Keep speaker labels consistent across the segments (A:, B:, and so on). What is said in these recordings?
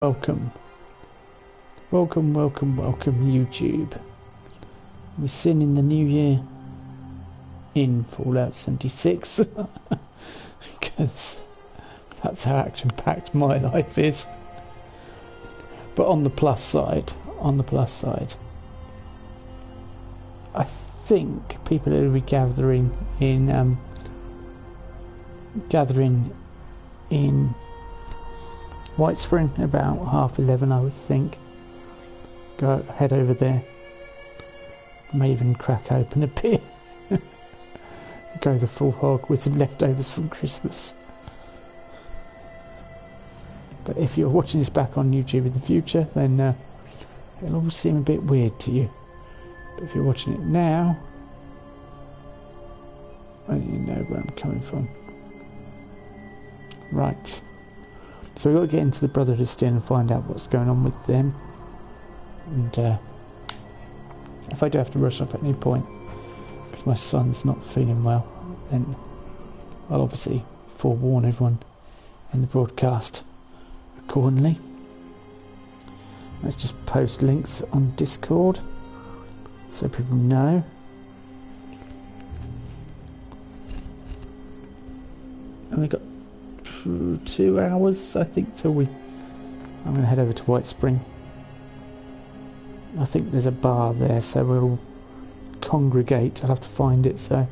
A: Welcome, welcome, YouTube. We're seeing in the new year in Fallout 76 because that's how action-packed my life is. But on the plus side, I think people will be gathering in White Spring about 11:30, I would think. Head over there. May even crack open a beer. Go the full hog with some leftovers from Christmas. But if you're watching this back on YouTube in the future, then it'll all seem a bit weird to you. But if you're watching it now, then you know where I'm coming from. Right. So we've got to get into the Brotherhood of Steel and find out what's going on with them. And if I do have to rush off at any point, because my son's not feeling well, then I'll obviously forewarn everyone in the broadcast accordingly. Let's just post links on Discord so people know. And we got 2 hours, I think, till I'm going to head over to White Spring. I think there's a bar there, so we'll congregate. I'll have to find it, so I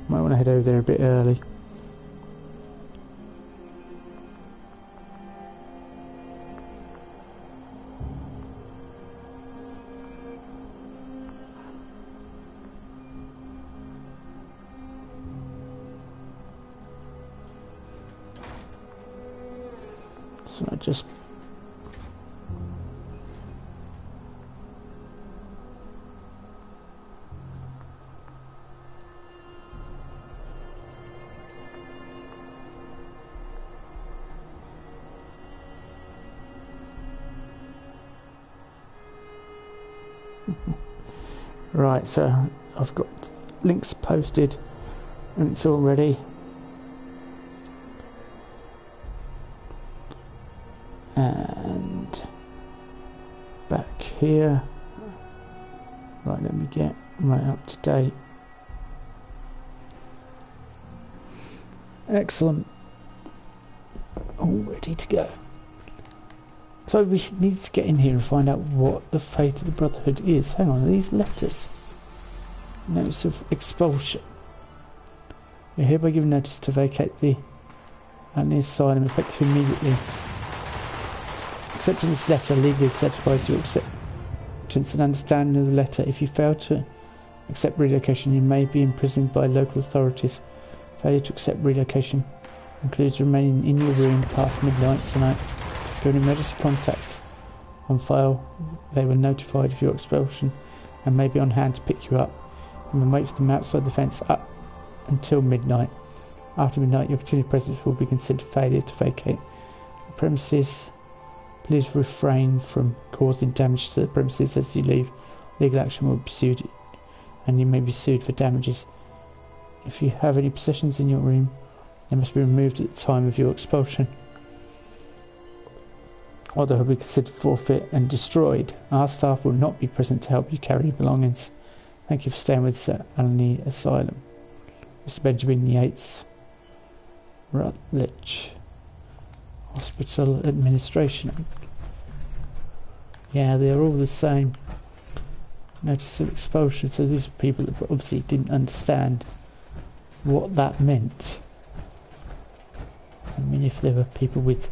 A: might want to head over there a bit early. So I just right, so I've got links posted and it's all ready. And back here, right, let me get right up to date. Excellent, all ready to go. So we need to get in here and find out what the fate of the Brotherhood is. Hang on, are these letters? Notice of expulsion. You're hereby given notice to vacate the asylum effective immediately. Accepting this letter legally certifies your acceptance and understanding of the letter. If you fail to accept relocation, you may be imprisoned by local authorities. Failure to accept relocation includes remaining in your room past midnight tonight. If you have emergency contact on file, they were notified of your expulsion and may be on hand to pick you up. You may wait for them outside the fence up until midnight. After midnight, your continued presence will be considered failure to vacate the premises. Please refrain from causing damage to the premises as you leave. Legal action will be pursued and you may be sued for damages. If you have any possessions in your room, they must be removed at the time of your expulsion, or they will be considered forfeit and destroyed. Our staff will not be present to help you carry your belongings. Thank you for staying with us at Alany Asylum. Mr. Benjamin Yates, Rutledge Hospital Administration. Yeah, they're all the same. Notice of expulsion. So these are people that obviously didn't understand what that meant. I mean, if there were people with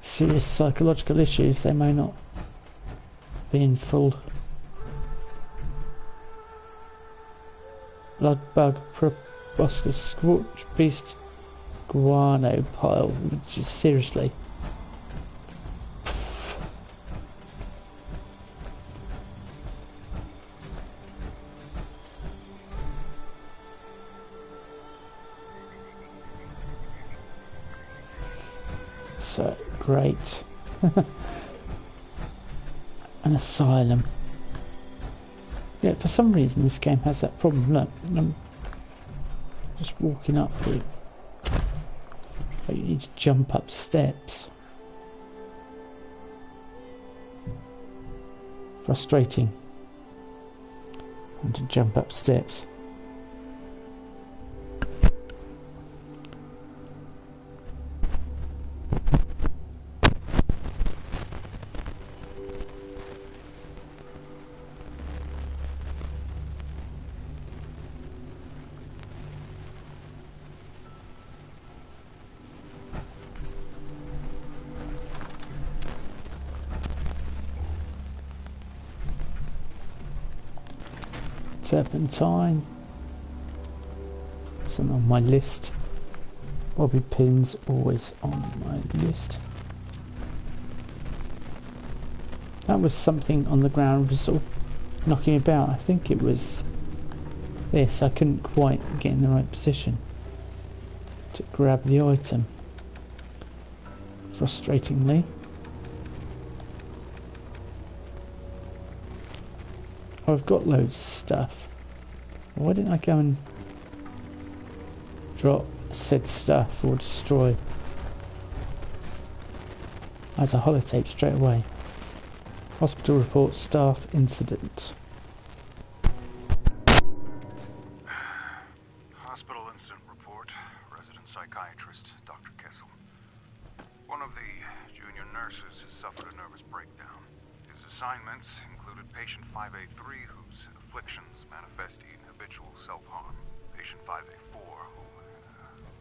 A: serious psychological issues, they may not be in full blood bug, proboscis, scorch beast, guano pile, which is seriously. So great. An asylum. Yeah, for some reason this game has that problem. Look, I'm just walking up here. You need to jump up steps. frustrating. And to jump up steps. Serpentine. Something on my list. Bobby pins always on my list. That was something on the ground was sort of knocking about. I think it was this. I couldn't quite get in the right position to grab the item. Frustratingly. I've got loads of stuff. Why didn't I go and drop said stuff or destroy as a holotape straight away? Hospital report, staff incident.
B: Hospital incident report. Resident psychiatrist, Dr. Kessel. One of the junior nurses has suffered a nervous breakdown. His assignments included patient 5A3, whose afflictions manifest in habitual self-harm. Patient 5A4, who,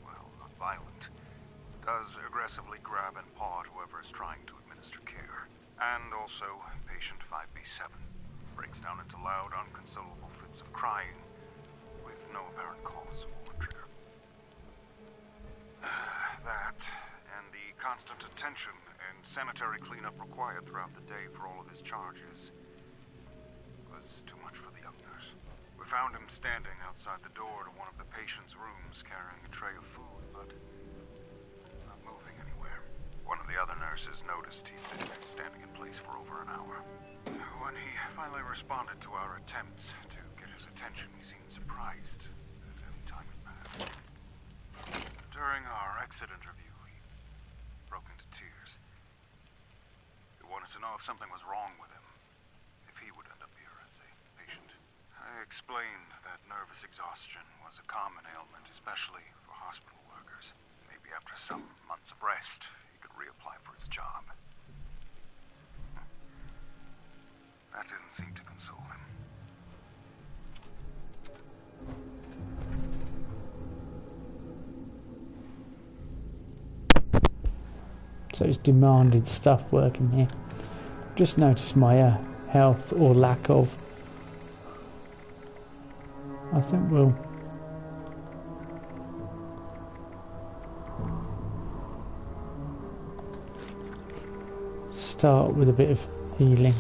B: well, not violent, does aggressively grab and paw at whoever is trying to administer care. And also patient 5B7 breaks down into loud, unconsolable fits of crying with no apparent cause or trigger. That, and the constant attention and sanitary cleanup required throughout the day for all of his charges, was too much for the young nurse. We found him standing outside the door to one of the patient's rooms carrying a tray of food, but not moving anywhere. One of the other nurses noticed he'd been standing in place for over an hour. When he finally responded to our attempts to get his attention, he seemed surprised at any time had passed. During our exit interview, he broke into tears. He wanted to know if something was wrong with him, if he would end up here as a patient. I explained that nervous exhaustion was a common ailment, especially for hospital workers. Maybe after some months of rest, he could reapply for his job. That didn't seem to console him.
A: So it's demanded stuff working here. Just noticed my health or lack of. I think we'll start with a bit of healing.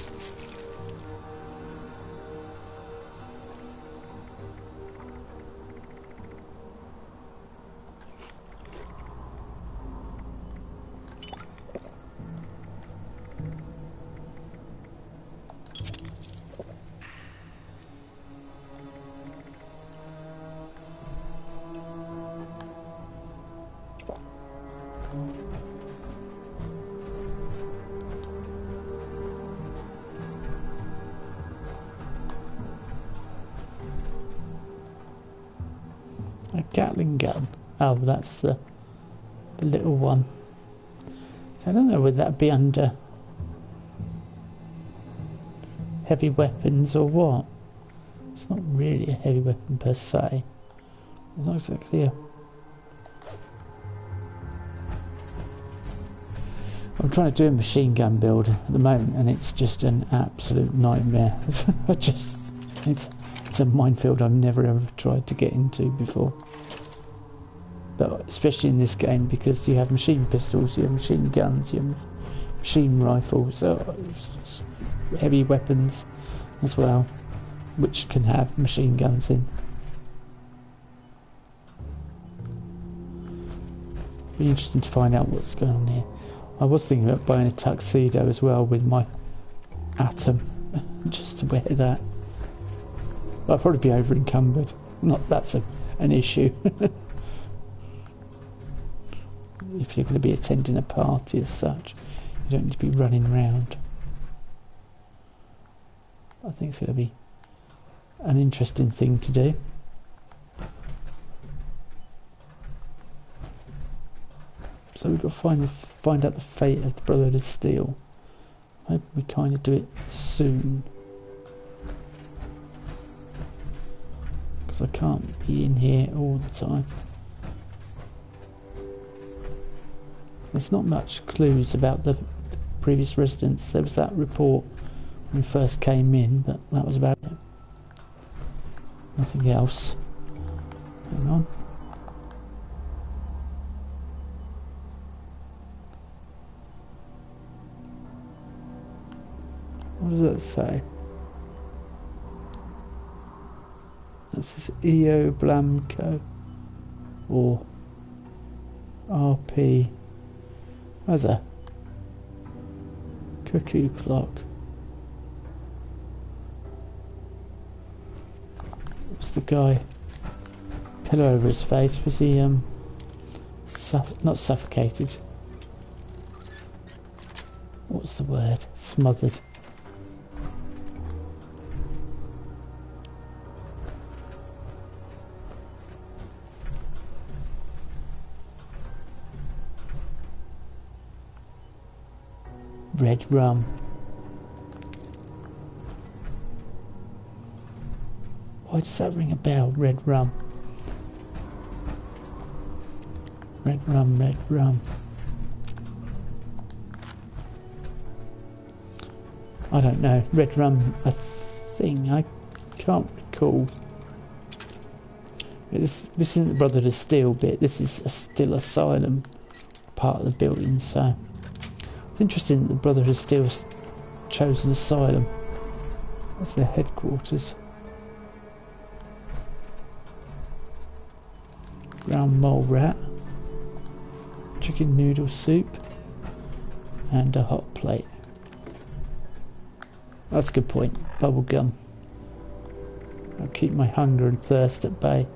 A: A Gatling gun. Oh, that's the little one. So I don't know whether that'd be under heavy weapons or what. It's not really a heavy weapon per se. It's not exactly a... I'm trying to do a machine gun build at the moment and it's just an absolute nightmare. It's a minefield I've never ever tried to get into before. But especially in this game, because you have machine pistols, you have machine guns, you have machine rifles, heavy weapons as well, which can have machine guns in. Be interesting to find out what's going on here. I was thinking about buying a tuxedo as well with my atom, just to wear that. But I'll probably be over encumbered. Not that that's an issue. If you're going to be attending a party as such, you don't need to be running around. I think it's going to be an interesting thing to do. So we've got to find out the fate of the Brotherhood of Steel. Maybe we kind of do it soon. Because I can't be in here all the time. There's not much clues about the previous residents. There was that report when we first came in, but that was about it. Nothing else. Hang on. What does that say? That says EO Blamco or RP. There's a cuckoo clock. What's the guy? Pillow over his face. Was he not suffocated? What's the word? Smothered. Red rum. Why does that ring a bell? Red rum. Red rum, red rum. I don't know. Red rum, a thing. I can't recall. This isn't the Brotherhood of Steel bit. This is a Still Asylum part of the building, so it's interesting that the Brotherhood of Steel's chosen Asylum. That's their headquarters. Ground mole rat, chicken noodle soup, and a hot plate. That's a good point. Bubble gum. I'll keep my hunger and thirst at bay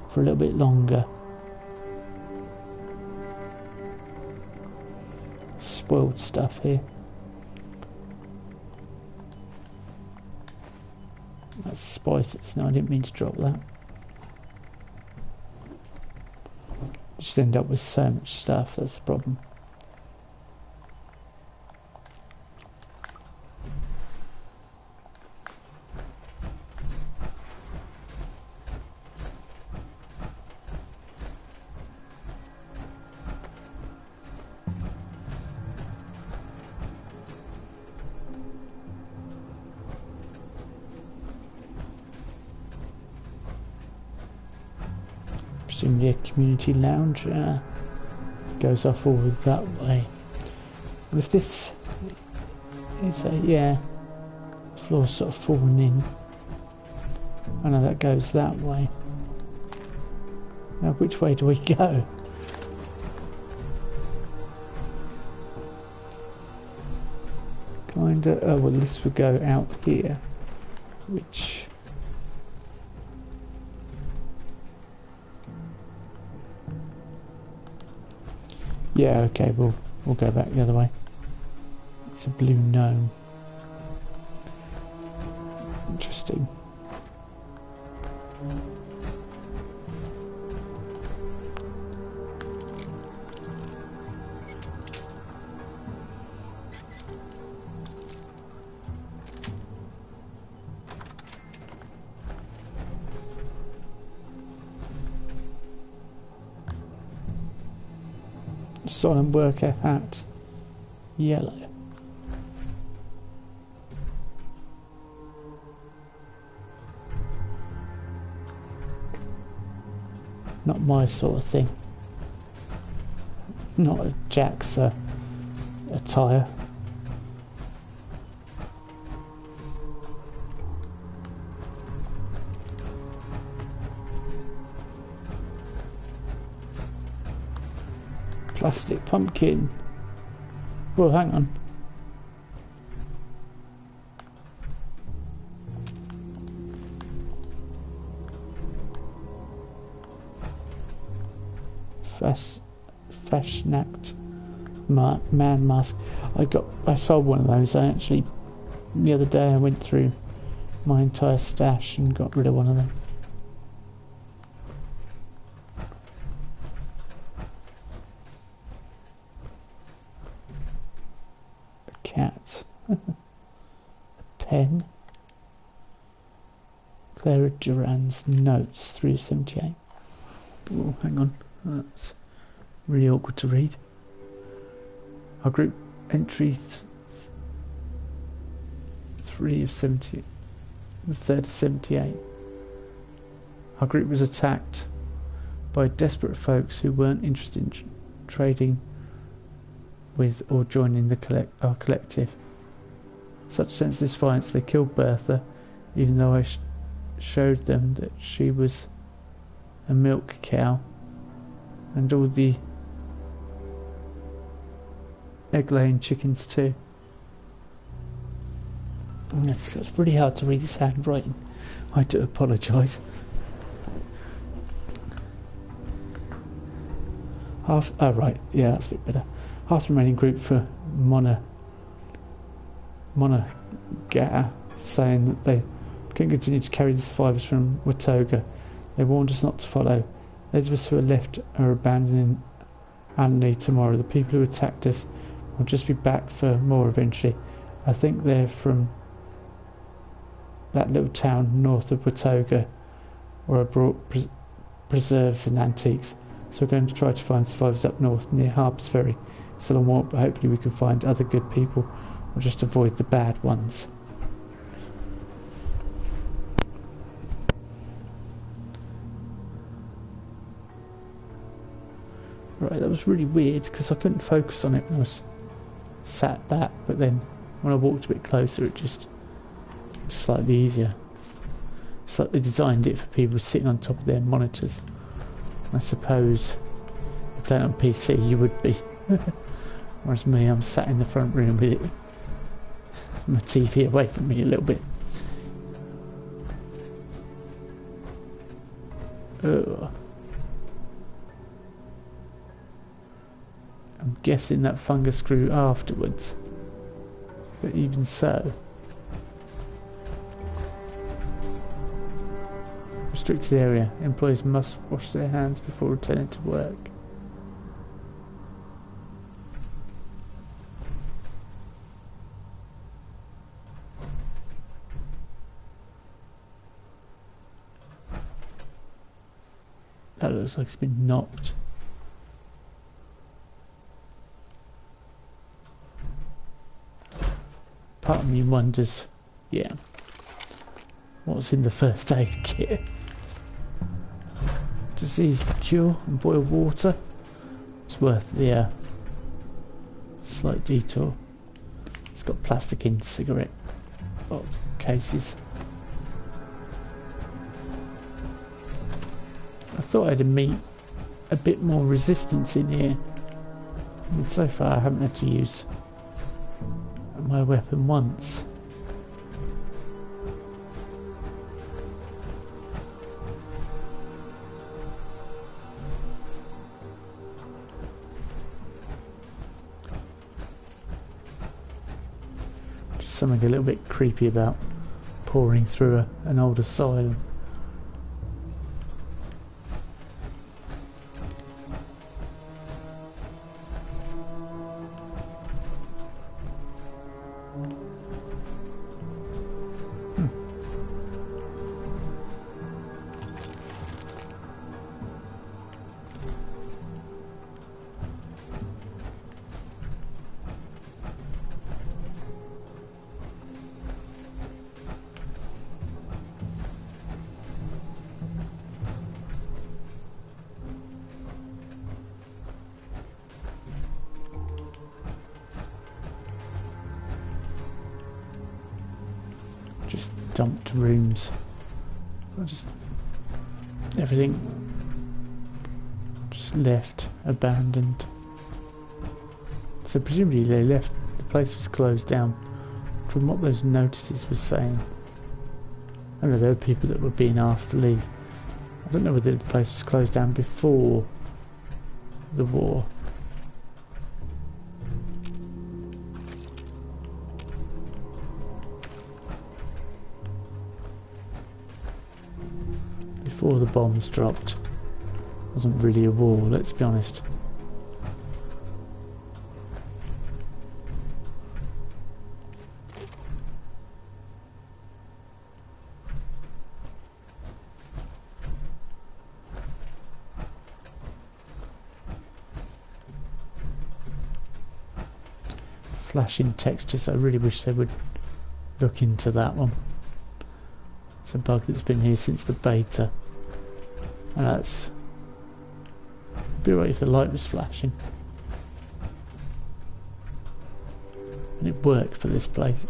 A: for a little bit longer. Spoiled stuff here. That's spices. No, I didn't mean to drop that. Just end up with so much stuff. That's the problem. Presumably a community lounge goes off all that way. With this, it's a, yeah, floor's sort of fallen in. I know that goes that way. Now which way do we go? Kinda, oh well, this would go out here, which yeah, okay, we'll go back the other way. It's a blue gnome. Interesting. Silent worker hat, yellow. Not my sort of thing. Not a Jack's attire. Plastic pumpkin. Well, hang on. Fashnacht man mask. I sold one of those. I actually, the other day I went through my entire stash and got rid of one of them. A cat. A pen. Clara Duran's notes, 378. Oh, hang on. That's really awkward to read. Our group entry 3 of 70. The 3rd of 78. Our group was attacked by desperate folks who weren't interested in trading with or joining our collective. Such senseless violence, they killed Bertha, even though I showed them that she was a milk cow, and all the egg-laying chickens too. It's pretty hard to read this handwriting. I do apologise. Right, yeah, that's a bit better. Half the remaining group for Monagata, saying that they couldn't continue to carry the survivors from Watoga. They warned us not to follow. Those of us who are left are abandoning Anley tomorrow. The people who attacked us will just be back for more eventually. I think they're from that little town north of Watoga, where I brought preserves and antiques. So we're going to try to find survivors up north near Harp's Ferry. It's a long walk, but hopefully we can find other good people, or just avoid the bad ones. Right, that was really weird because I couldn't focus on it when I was sat back, but then when I walked a bit closer it just was slightly easier. It's like they designed it for people sitting on top of their monitors. I suppose if you're playing on PC you would be. Whereas me, I'm sat in the front room with it, my TV away from me a little bit. Ugh. I'm guessing that fungus grew afterwards, but even so. Restricted area. Employees must wash their hands before returning to work. That looks like it's been knocked. Part of me wonders, yeah, what's in the first aid kit? Disease cure and boiled water. It's worth the slight detour. It's got plastic in cigarette cases. I thought I'd meet a bit more resistance in here. I mean, so far I haven't had to use my weapon once. Just something a little bit creepy about pouring through an old asylum. Just dumped rooms. Just everything just left abandoned. So presumably they left, the place was closed down from what those notices were saying. I know there were people that were being asked to leave. I don't know whether the place was closed down before the war. before the bombs dropped. Wasn't really a war, let's be honest. Flashing textures, I really wish they would look into that one. It's a bug that's been here since the beta. And that's... it'd be right if the light was flashing. And it worked for this place.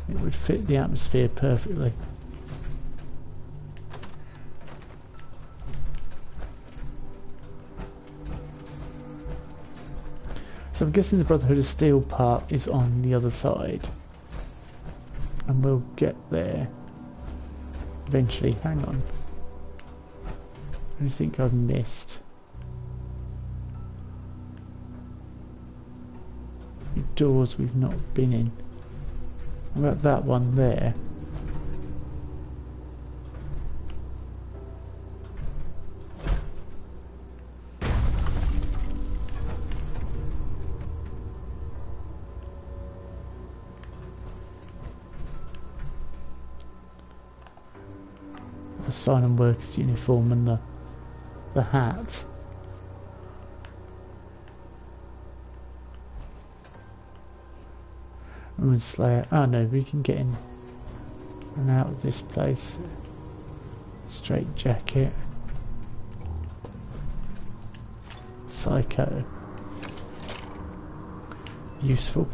A: It would fit the atmosphere perfectly. So I'm guessing the Brotherhood of Steel part is on the other side. And we'll get there eventually. Hang on. I think I've missed. Doors we've not been in. What about that one there? Asylum workers uniform and the hat. Woman Slayer. Oh no, we can get in and out of this place. Straight jacket. Psycho. Useful.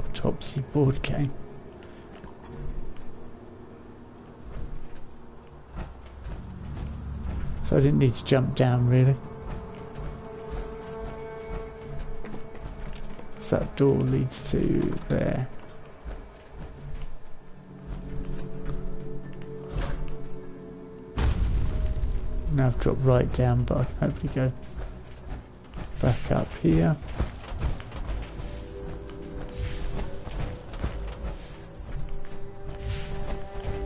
A: Autopsy board game. So I didn't need to jump down really. So that door leads to there. Now I've dropped right down, but I can hopefully go back up here.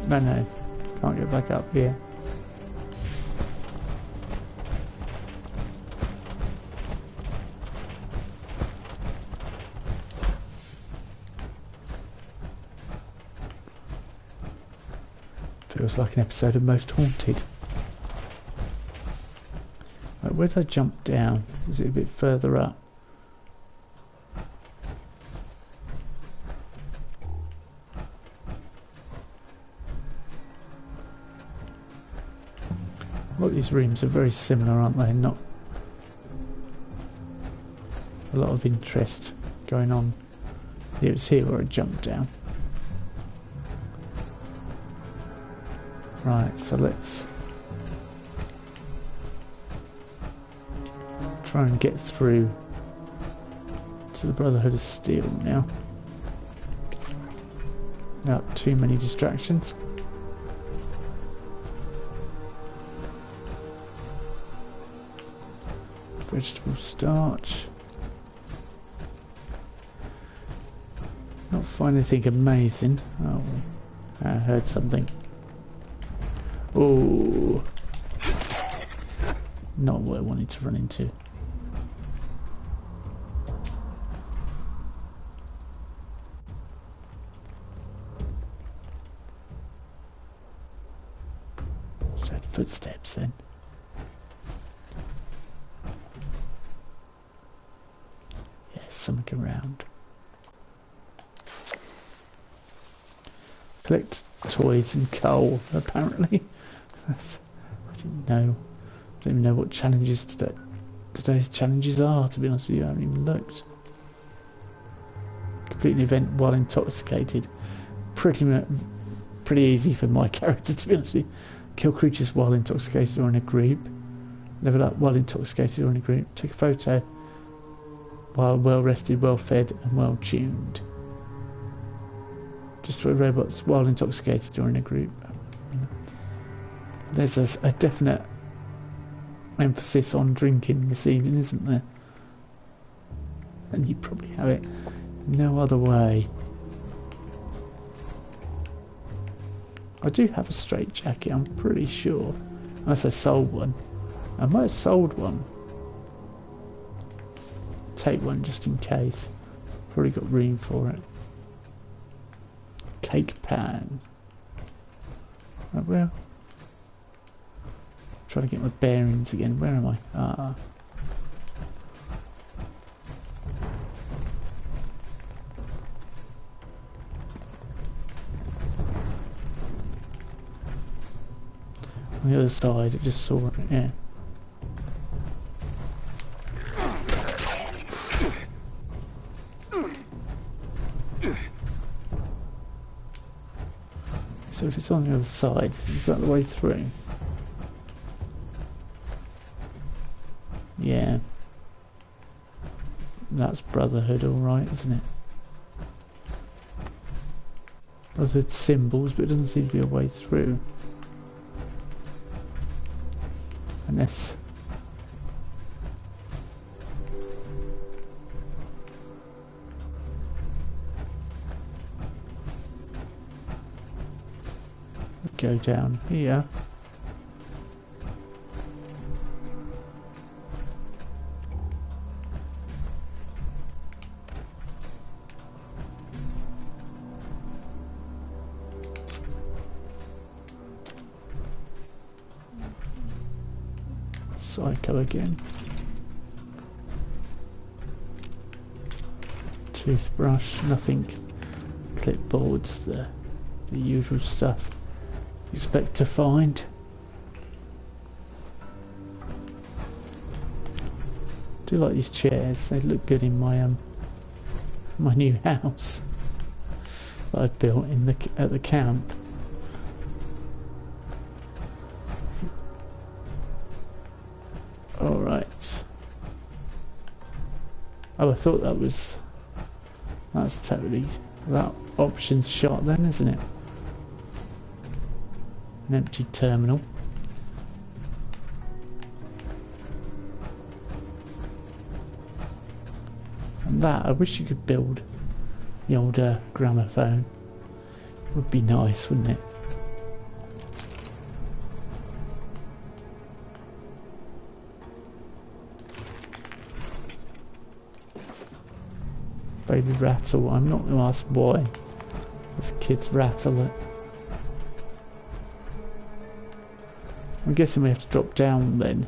A: No, can't get back up here. Feels like an episode of Most Haunted. Right, where did I jump down? Was it a bit further up? Well, these rooms are very similar, aren't they? Not a lot of interest going on. It was here where I jumped down. Right, so let's try and get through to the Brotherhood of Steel now. Not too many distractions. Vegetable starch. Not find anything amazing. Oh, I heard something. Oh, not what I wanted to run into. Just had footsteps then. Yeah, something around. Collect toys and coal, apparently. I didn't know. I don't even know what challenges today's challenges are, to be honest with you. I haven't even looked. Complete an event while intoxicated. Pretty easy for my character, to be honest with you. Kill creatures while intoxicated or in a group. Level up while intoxicated or in a group. Take a photo while well rested, well fed and well tuned. Destroy robots while intoxicated or in a group. There's a definite emphasis on drinking this evening, isn't there? And you probably have it no other way. I do have a straight jacket, I'm pretty sure. Unless I sold one. I might have sold one. Take one just in case. Probably got room for it. Cake pan. Oh, well. Trying to get my bearings again. Where am I? Ah. On the other side, I just saw it, yeah. So if it's on the other side, is that the way through? Yeah. That's Brotherhood, alright, isn't it? Brotherhood symbols, but it doesn't seem to be a way through. Unless... go down here. Psycho again. Toothbrush, nothing. Clipboards, the usual stuff you expect to find. Do like these chairs, they look good in my my new house that I've built in at the camp. Alright. Oh, I thought that's totally that option's shot then, isn't it? An empty terminal. And that, I wish you could build the old gramophone. Would be nice, wouldn't it? Baby rattle. I'm not going to ask why. As kids rattle it. I'm guessing we have to drop down then.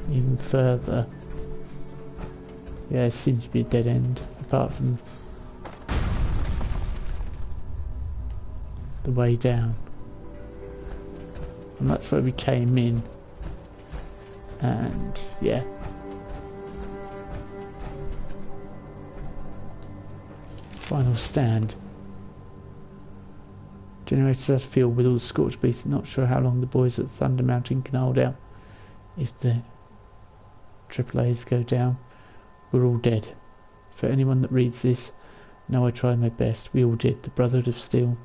A: Even further. Yeah, it seems to be a dead end. Apart from the way down. And that's where we came in. And yeah. Final stand. Generators out of field with all the scorched beasts. Not sure how long the boys at Thunder Mountain can hold out. If the AAAs go down, we're all dead. For anyone that reads this, know I tried my best. We all did. The Brotherhood of Steel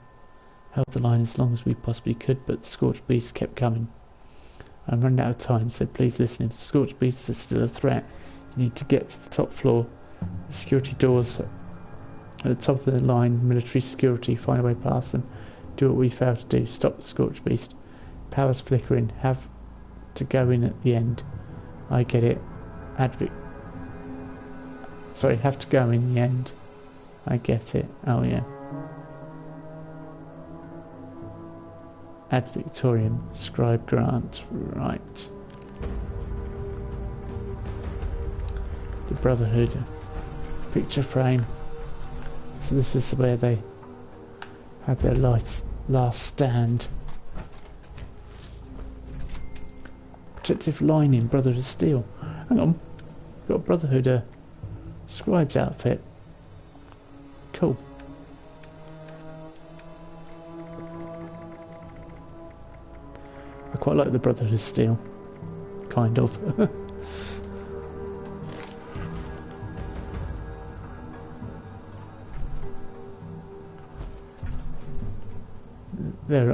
A: held the line as long as we possibly could, but the scorched beasts kept coming. I'm running out of time, so please listen. If the scorched beasts are still a threat, you need to get to the top floor. The security doors at the top of the line, military security, find a way past them. Do what we failed to do. Stop the scorched beast. Powers flickering. Have to go in at the end. I get it. Have to go in the end. I get it. Oh yeah. Ad Victoriam. Scribe Grant. Right. The Brotherhood. Picture frame. So this is where they had their last stand. Protective lining, Brotherhood of Steel. Hang on. Got a Brotherhood scribe's outfit. Cool. I quite like the Brotherhood of Steel. Kind of.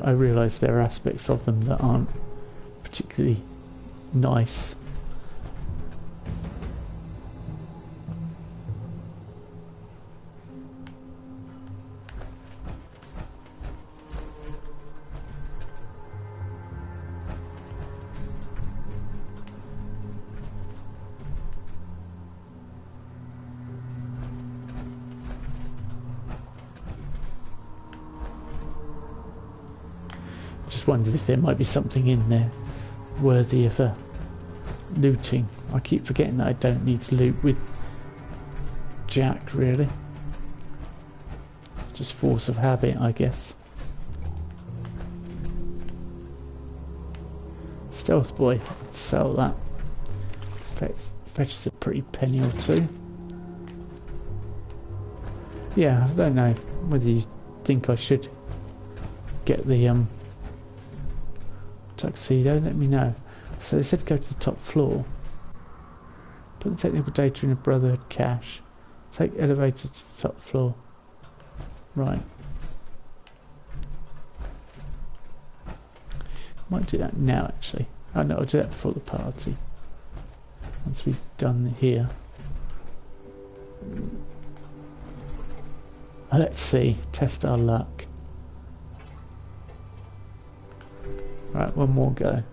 A: I realise there are aspects of them that aren't particularly nice. just wondered if there might be something in there worthy of looting. I keep forgetting that I don't need to loot with Jack, really. Just force of habit, I guess. Stealth boy, let's sell that. Fetches a pretty penny or two. Yeah, I don't know whether you think I should get the tuxedo. Let me know. So they said go to the top floor. Put the technical data in a Brotherhood cache. Take elevator to the top floor. Right. Might do that now, actually. Oh no, I'll do that before the party. Once we've done here. Let's see. Test our luck. Right, one more go.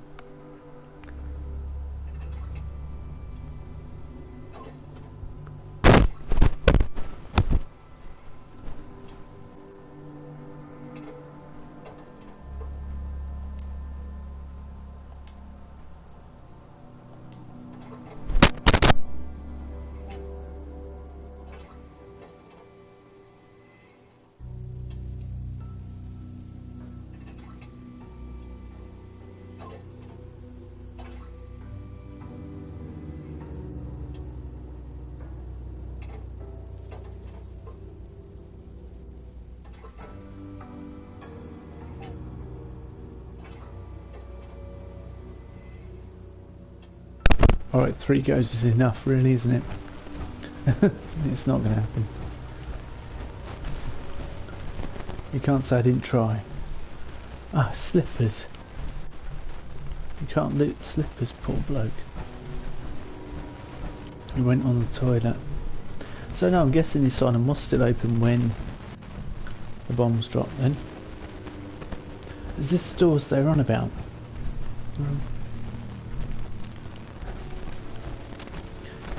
A: Alright, 3 goes is enough, really, isn't it? It's not going to happen. You can't say I didn't try. Ah, slippers. You can't loot slippers, poor bloke. He went on the toilet. So no, I'm guessing the asylum was still open when the bombs dropped then. Is this the doors they're on about?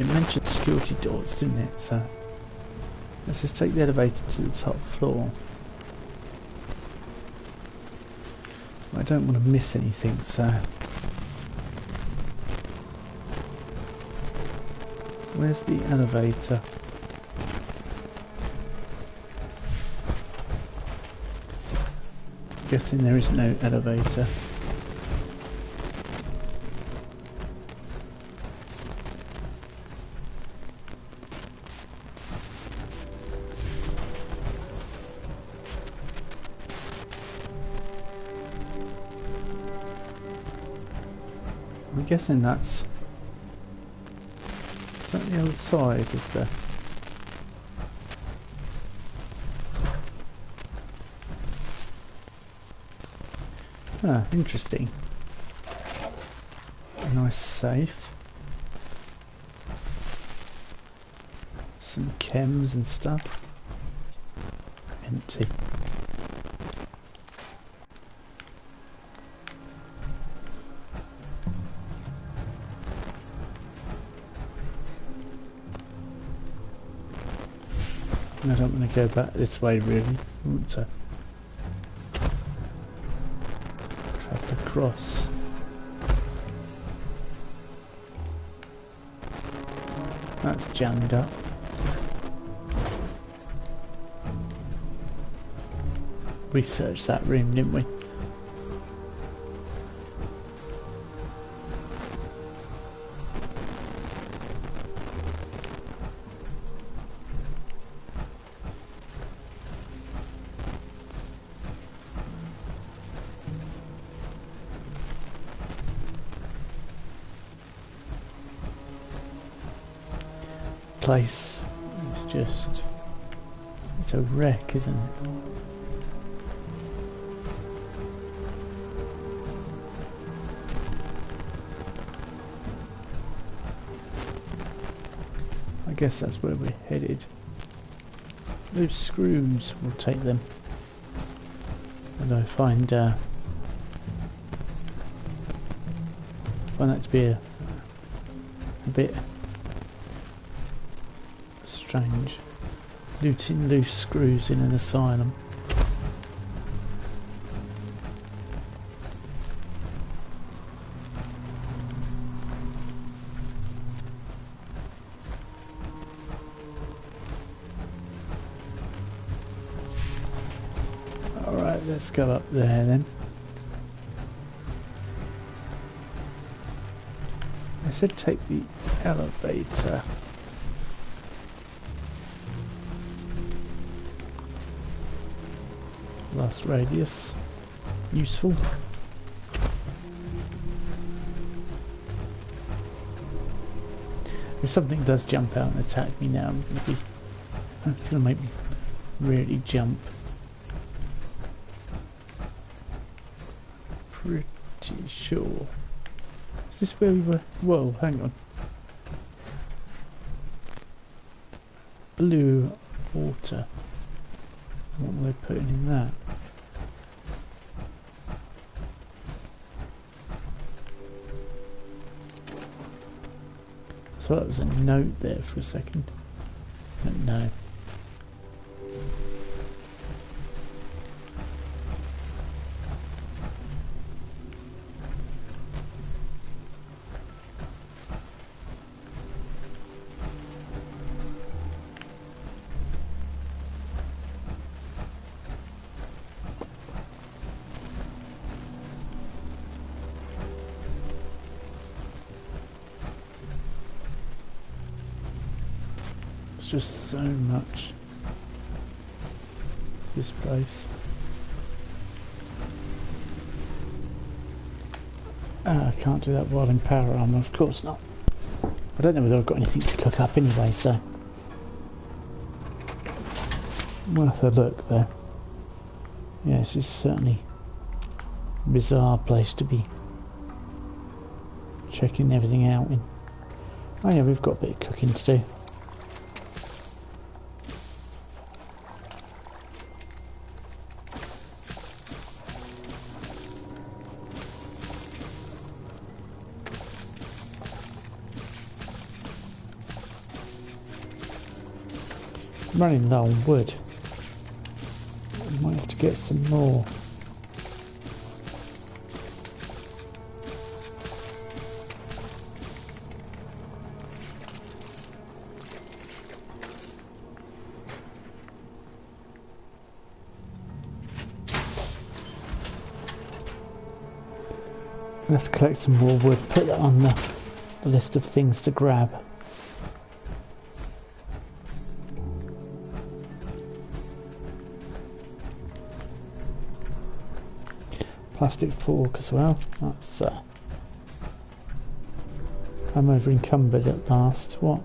A: It mentioned security doors, didn't it? So let's just take the elevator to the top floor. I don't want to miss anything, so where's the elevator? I'm guessing there is no elevator. I'm guessing that's... Is that the other side of the... Ah, interesting. A nice safe. Some chems and stuff. Empty. I don't want to go back this way, really. I want to travel across. That's jammed up. We searched that room, didn't we? Place is just, it's a wreck, isn't it? I guess that's where we're headed. Those screws, we'll take them. And I find that to be a bit strange. Looting loose screws in an asylum. let's go up there then. I said take the elevator. Last radius. Useful. If something does jump out and attack me now, it's going to make me really jump. Pretty sure. Is this where we were? Whoa, hang on. Blue water. What were they putting in that? I thought that was a note there for a second. But no. Just so much. This place. I can't do that while in power armor, of course not. I don't know whether I've got anything to cook up anyway, so worth a look though. Yeah, this is certainly a bizarre place to be checking everything out in. Oh yeah, we've got a bit of cooking to do. Running low on wood. I might have to get some more. I'll have to collect some more wood, put that on the list of things to grab. Plastic fork as well. That's I'm over encumbered at last. What?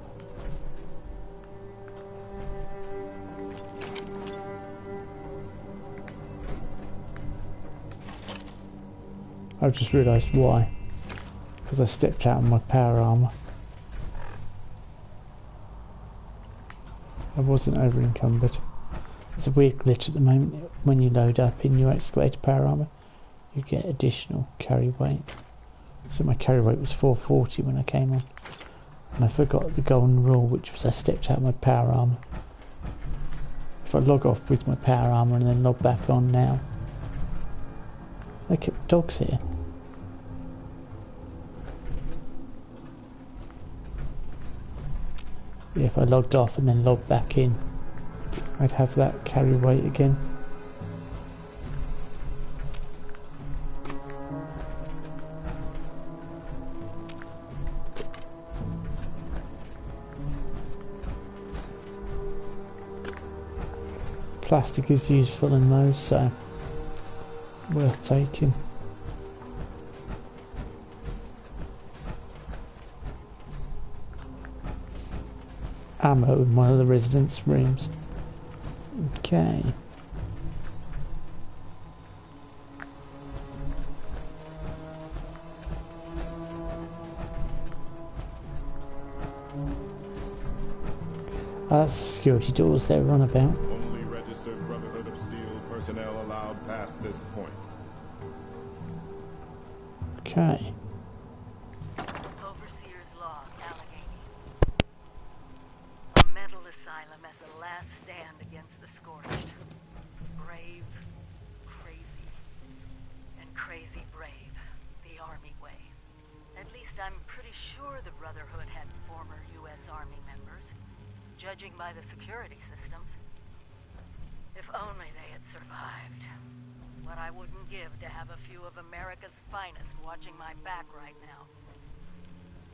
A: I've just realised why. Because I stepped out of my power armour. I wasn't over encumbered. There's a weird glitch at the moment. When you load up in your excavator power armour, you get additional carry weight. So my carry weight was 440 when I came on. And I forgot the golden rule, which was I stepped out of my power armour. If I log off with my power armour and then log back on now. They kept dogs here. Yeah, if I logged off and then logged back in, I'd have that carry weight again. Plastic is useful in those, so worth taking. Ammo in one of the residence rooms. Okay. That's the security doors they're on about.
C: Only registered Brotherhood of Steel personnel allowed past this point.
A: Okay.
D: Overseer's Log, Allegheny. A mental asylum as a last stand against the scorched. Brave, crazy, and crazy brave. The Army way. At least I'm pretty sure the Brotherhood had former U.S. Army members, judging by the security systems. If only they had survived. What I wouldn't give to have a few of America's finest watching my back right now.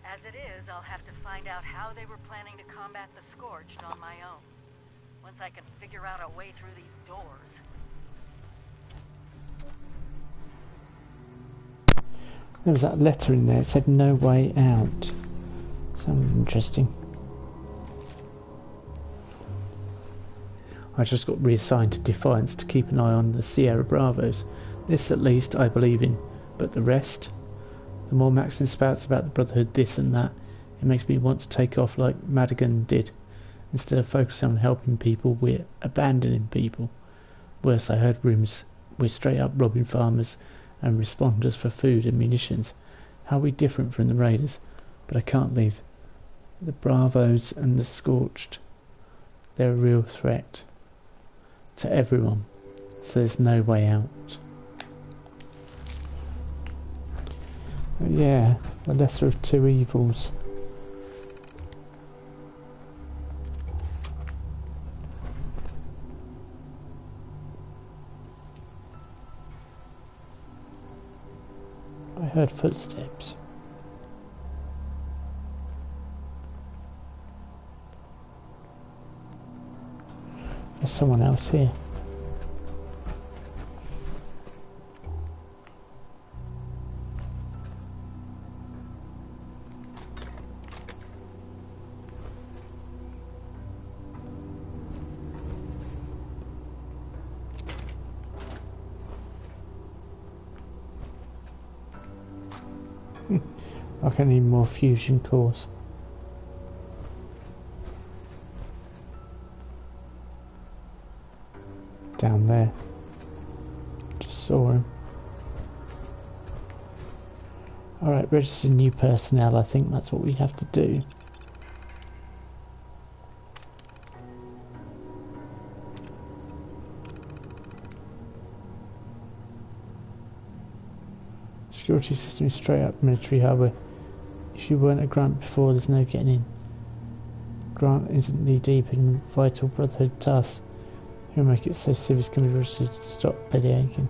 D: As it is, I'll have to find out how they were planning to combat the Scorched on my own. Once I can figure out a way through these doors.
A: There was that letter in there. It said no way out. Sounded interesting. I just got reassigned to Defiance to keep an eye on the Sierra Bravos. This at least I believe in, but the rest? The more Maxon spouts about the Brotherhood this and that, it makes me want to take off like Madigan did. Instead of focusing on helping people, we're abandoning people. Worse, I heard rumours we're straight up robbing farmers and responders for food and munitions. How are we different from the Raiders? But I can't leave. The Bravos and the Scorched, they're a real threat to everyone, so there's no way out. But yeah, the lesser of two evils. I heard footsteps. There's someone else here. I need more fusion cores. Down there. Just saw him. Alright, register new personnel. I think that's what we have to do. Security system is straight up military harbor. If you weren't a grunt before, there's no getting in. Grant isn't knee deep in vital Brotherhood tasks. He'll make it so civvies can be registered to stop belly aching.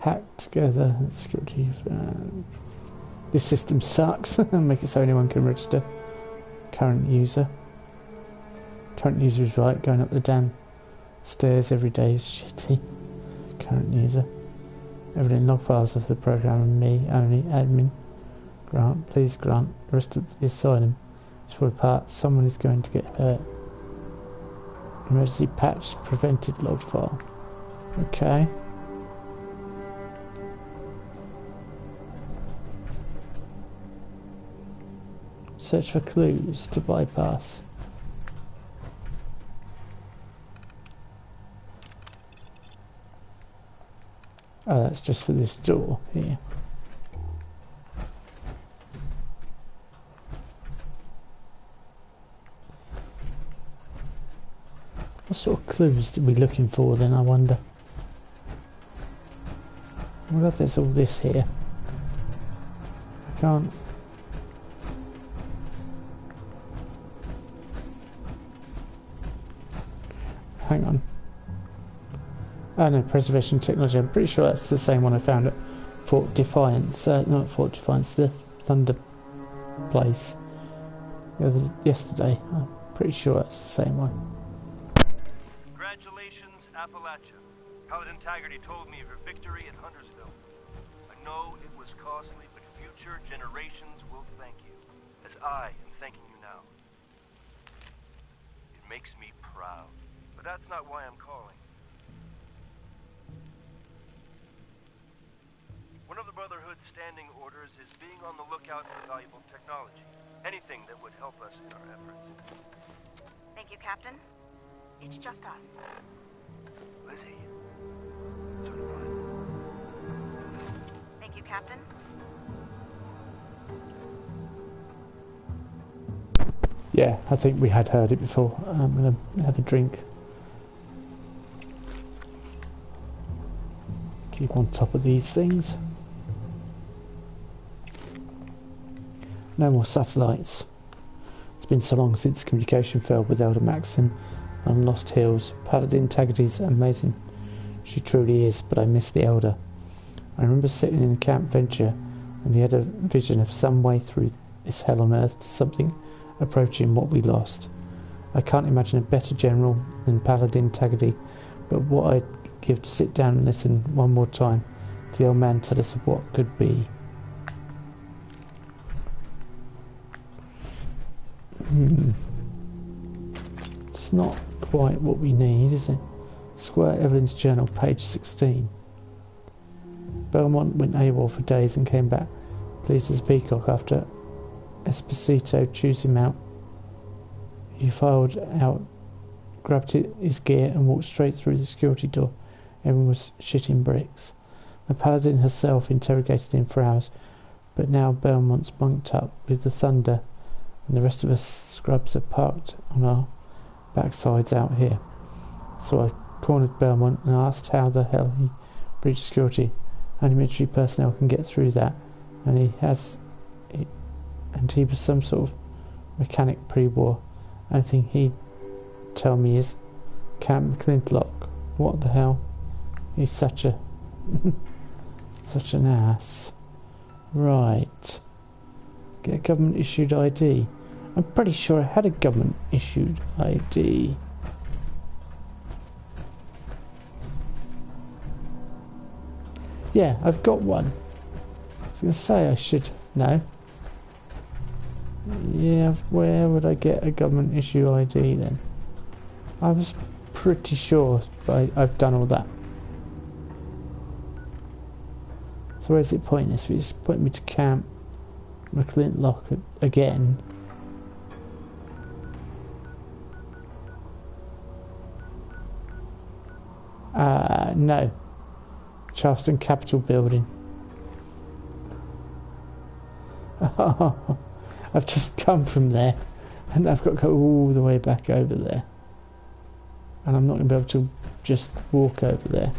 A: Hacked together. Security. This system sucks. Make it so anyone can register. Current user. Current user is right. Going up the damn stairs every day is shitty. Current user. Evident log files of the program and me only. Admin. Grant, please Grant. The rest of the asylum is falling apart. Someone is going to get hurt. Emergency patch prevented log file. Okay. Search for clues to bypass. Oh, that's just for this door here. What sort of clues are we looking for then, I wonder? What if there's all this here? I can't... Hang on. Oh no, preservation technology. I'm pretty sure that's the same one I found at Fort Defiance. Not Fort Defiance, the Thunder place. Yesterday. I'm pretty sure that's the same one.
E: Congratulations, Appalachia. Paladin Taggarty told me of your victory at Huntersville. I know it was costly, but future generations will thank you, as I am thanking you now. It makes me proud, but that's not why I'm calling. One of the Brotherhood's standing orders is being on the lookout for valuable technology. Anything that would help us in our efforts.
F: Thank you, Captain. It's just us.
E: Lizzie. So do I.
F: Thank you, Captain.
A: Yeah, I think we had heard it before. I'm going to have a drink. Keep on top of these things. No more satellites. It's been so long since communication failed with Elder Maxon on Lost Hills. Paladin Taggarty's amazing. She truly is, but I miss the Elder. I remember sitting in Camp Venture, and he had a vision of some way through this hell on earth to something approaching what we lost. I can't imagine a better general than Paladin Taggarty, but what I'd give to sit down and listen one more time to the old man tell us what could be. It's not quite what we need, is it? Squire Evelyn's journal, page 16. Belmont went AWOL for days and came back pleased as a peacock after Esposito chews him out. He filed out, grabbed his gear and walked straight through the security door. Everyone was shitting bricks. The Paladin herself interrogated him for hours, but now Belmont's bunked up with the Thunder and the rest of us scrubs are parked on our backsides out here. So I cornered Belmont and asked how the hell he breached security. Only military personnel can get through that, and he was some sort of mechanic pre-war. Anything he'd tell me is Camp McClintock. What the hell? He's such a such an ass. Right. Get a government issued ID. I'm pretty sure I had a government issued ID. Yeah, I've got one. I was going to say I should know. Yeah, where would I get a government issue ID then? I was pretty sure, but I've done all that. So where's it pointing us? It's pointing me to Camp McClintock again. No. Charleston Capitol Building. Oh, I've just come from there, and I've got to go all the way back over there. And I'm not going to be able to just walk over there.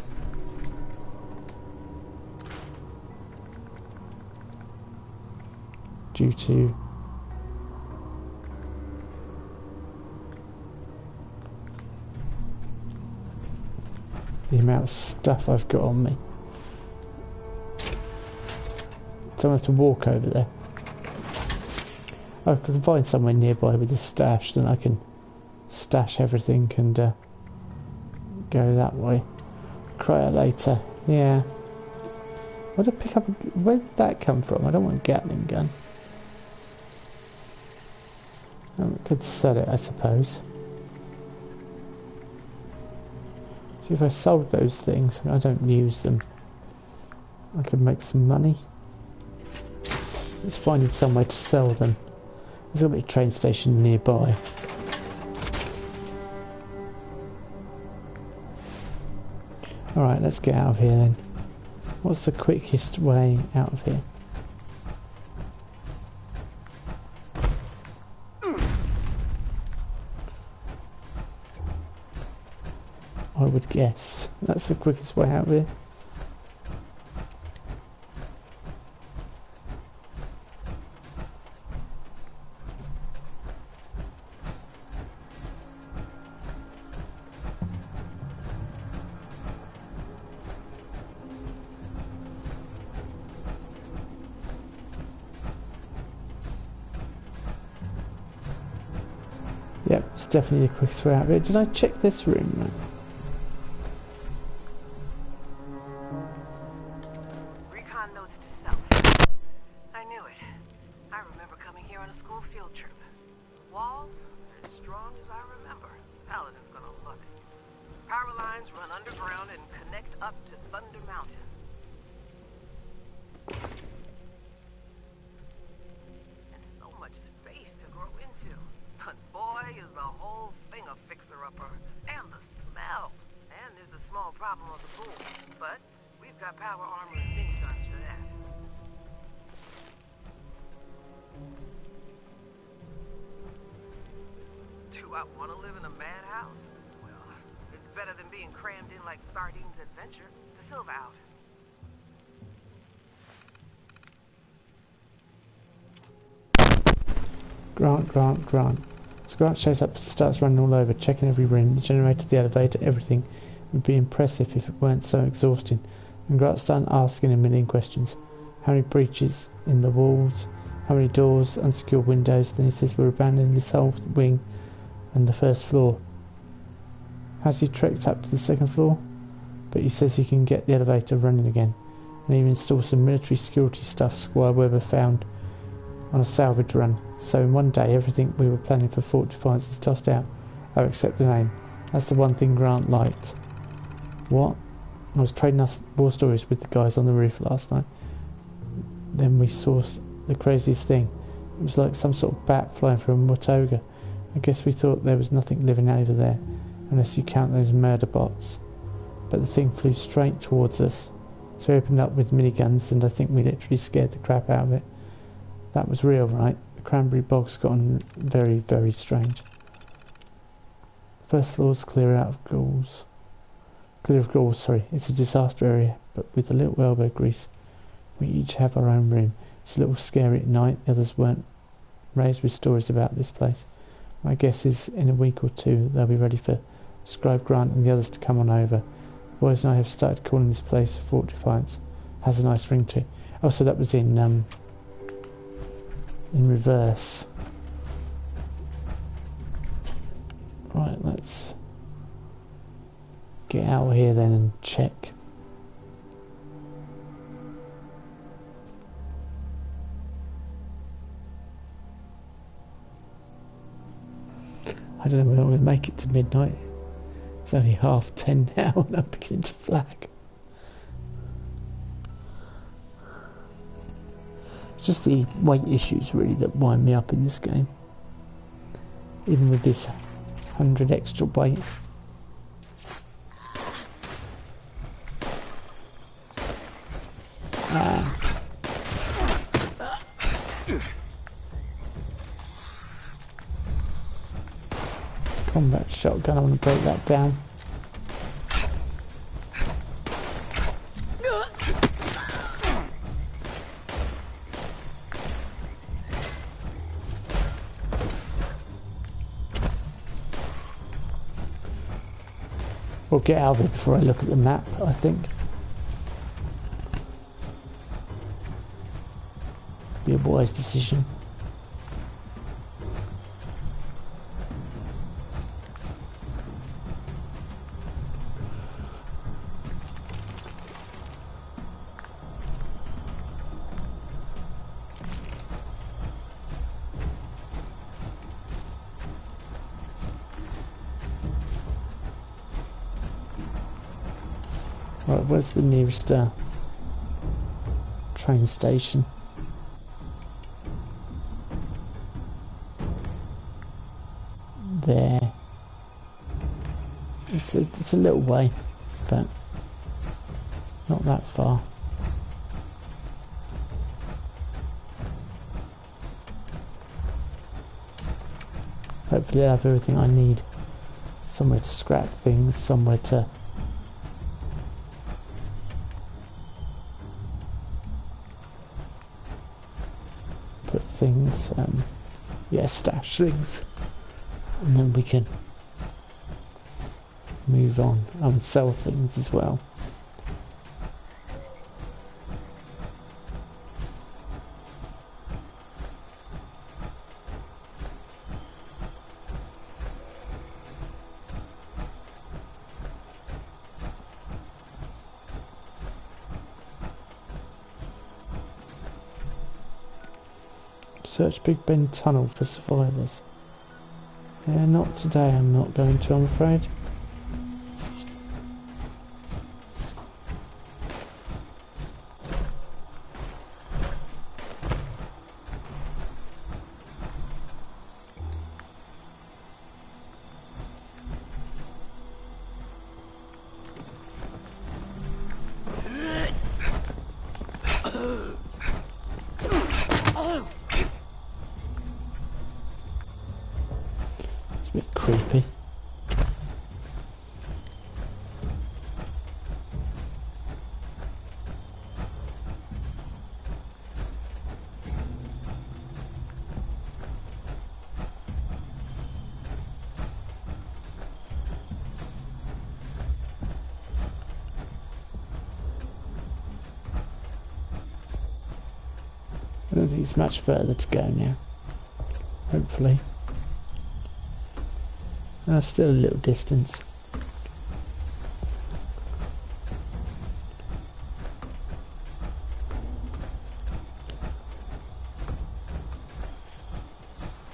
A: Due to the amount of stuff I've got on me. So I have to walk over there. I can find somewhere nearby with a stash, then I can stash everything and go that way. Cry it later. Yeah. Where did I pick up? Where did that come from? I don't want a Gatling gun. I could sell it, I suppose. See, if I sold those things, I don't use them, I could make some money. Let's find somewhere to sell them. There's got to be a train station nearby. Alright, let's get out of here then. What's the quickest way out of here? I would guess that's the quickest way out of here. Yep, it's definitely the quickest way out of here. Did I check this room?
G: I want to live in a madhouse? Well, it's better than being crammed in like sardines at Venture. To Silver out.
A: Grant. So Grant shows up and starts running all over, checking every room, the generator, the elevator, everything. It would be impressive if it weren't so exhausting. And Grant started asking a million questions. How many breaches in the walls? How many doors? Unsecured windows? Then he says we're abandoning this whole wing and the first floor. Has he trekked up to the second floor? But he says he can get the elevator running again. And even install some military security stuff Squire Weber found on a salvage run. So in one day everything we were planning for Fort Defiance is tossed out. Oh, except the name. That's the one thing Grant liked. What? I was trading us war stories with the guys on the roof last night. Then we saw the craziest thing. It was like some sort of bat flying from Watoga. I guess we thought there was nothing living over there, unless you count those murder bots. But the thing flew straight towards us. So we opened up with miniguns, and I think we literally scared the crap out of it. That was real, right? The cranberry bog's gotten very, very strange. The first floor's clear of ghouls, sorry. It's a disaster area, but with a little elbow grease. We each have our own room. It's a little scary at night. The others weren't raised with stories about this place. My guess is in a week or two they'll be ready for Scribe Grant and the others to come on over. The boys and I have started calling this place Fort Defiance. Has a nice ring to it. Oh, so that was in reverse. Right, let's get out of here then and check. I don't know whether I'm going to make it to midnight. It's only 10:30 now and I'm beginning to flag. It's just the weight issues really that wind me up in this game. Even with this 100 extra weight. Combat shotgun, I want to break that down. We'll get out of it before I look at the map, I think. Be a wise decision. Right, where's the nearest train station? There. It's a little way, but not that far. Hopefully I have everything I need. Somewhere to scrap things, somewhere to put things, stash things, and then we can move on and sell things as well. Search Big Ben Tunnel for survivors. Yeah, not today, I'm not going to, I'm afraid. A bit creepy. don't think it's much further to go now. Hopefully. Still a little distance.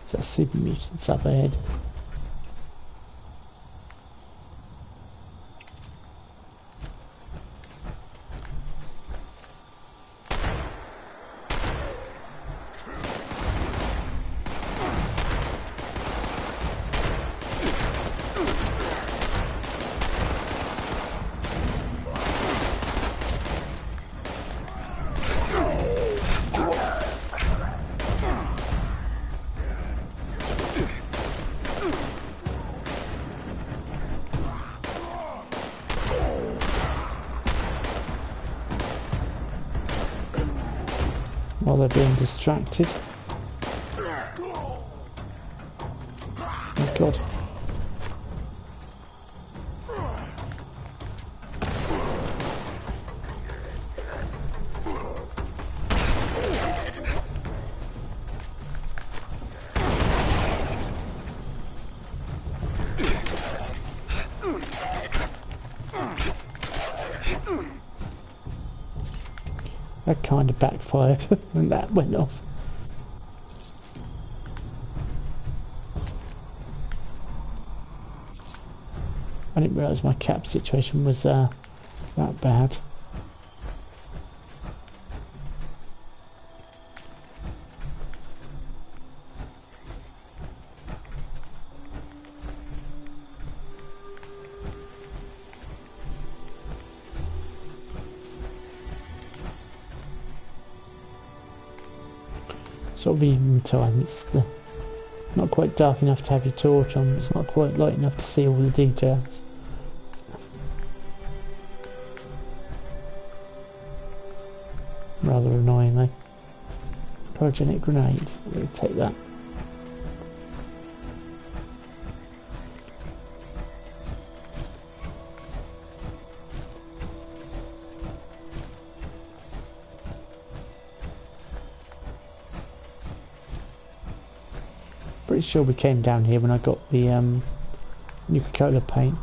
A: Is that super mutants up ahead? While they're being distracted. Oh god. That kind of backfired when that went off. I didn't realise my cap situation was that bad. Sort of evening time, it's not quite dark enough to have your torch on, it's not quite light enough to see all the details. Rather annoyingly. Cryogenic grenade, we'll take that. Pretty sure we came down here when I got the Nuka-Cola paint.